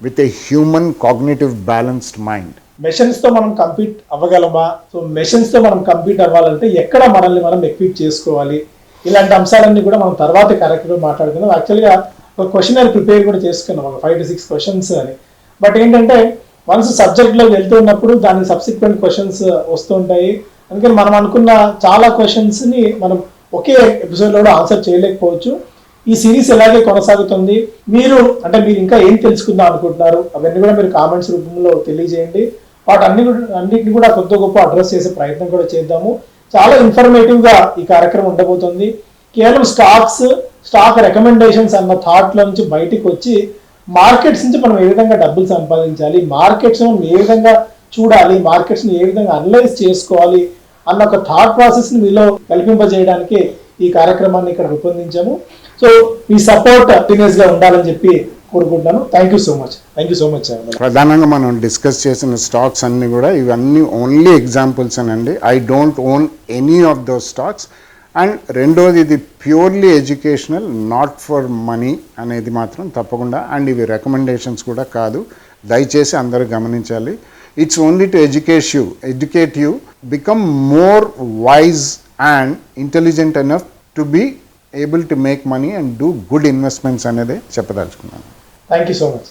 with a human cognitive balanced mind. Machines తో మనం compete అవ్వగలమా? So machines తో మనం compete అవ్వాలంటే ఎక్కడ మనల్ని మనం equip చేసుకోవాలి? ఇలాంటి అంశాలన్నీ కూడా మనం తర్వాత కార్యక్రమంలో మాట్లాడుకుందాం. యాక్చువల్గా ఒక క్వశ్చనర్ ప్రిపేర్ కూడా చేసుకున్నాం, ఒక 5 to 6 క్వశ్చన్స్ అని. బట్ ఏంటంటే వన్స్ సబ్జెక్ట్లో వెళ్తున్నప్పుడు దానికి సబ్సిక్వెంట్ క్వశ్చన్స్ వస్తుంటాయి. అందుకని మనం అనుకున్న చాలా క్వశ్చన్స్ని మనం ఒకే ఎపిసోడ్లో కూడా ఆన్సర్ చేయలేకపోవచ్చు. ఈ సిరీస్ ఎలాగే కొనసాగుతుంది. మీరు ఇంకా ఏం తెలుసుకుందాం అనుకుంటున్నారు అవన్నీ కూడా మీరు కామెంట్స్ రూపంలో తెలియజేయండి. అన్నిటిని కూడా కొత్త గొప్ప అడ్రస్ చేసే ప్రయత్నం కూడా చేద్దాము. చాలా ఇన్ఫర్మేటివ్గా ఈ కార్యక్రమం ఉండబోతుంది. కేవలం స్టాక్ రికమెండేషన్స్ అన్న థాట్లో నుంచి బయటికి వచ్చి మార్కెట్స్ నుంచి మనం ఏ విధంగా డబ్బులు సంపాదించాలి, మార్కెట్స్ మనం ఏ విధంగా చూడాలి, మార్కెట్స్ని ఏ విధంగా అనలైజ్ చేసుకోవాలి అన్న ఒక థాట్ ప్రాసెస్ని మీలో కల్పింపజేయడానికి ఈ కార్యక్రమాన్ని ఇక్కడ రూపొందించాము. సో మీ సపోర్ట్ కంటిన్యూస్ గా ఉండాలని చెప్పి కోరుకుంటున్నాను. Thank you so much. ప్రధానంగా మనం డిస్కస్ చేసిన స్టాక్స్ అన్ని కూడా ఇవన్నీ ఓన్లీ ఎగ్జాంపుల్స్ అనండి. I don't own any of those stocks. And రెండోది, ఇది purely educational, not for money అనేది మాత్రం తప్పకుండా. అండ్ ఇవి రికమెండేషన్స్ కూడా కాదు, దయచేసి అందరూ గమనించాలి. It's only to educate you, become more wise and intelligent enough to be able to make money and do good investments అనేది చెప్పదలుచుకున్నాను. Thank you so much.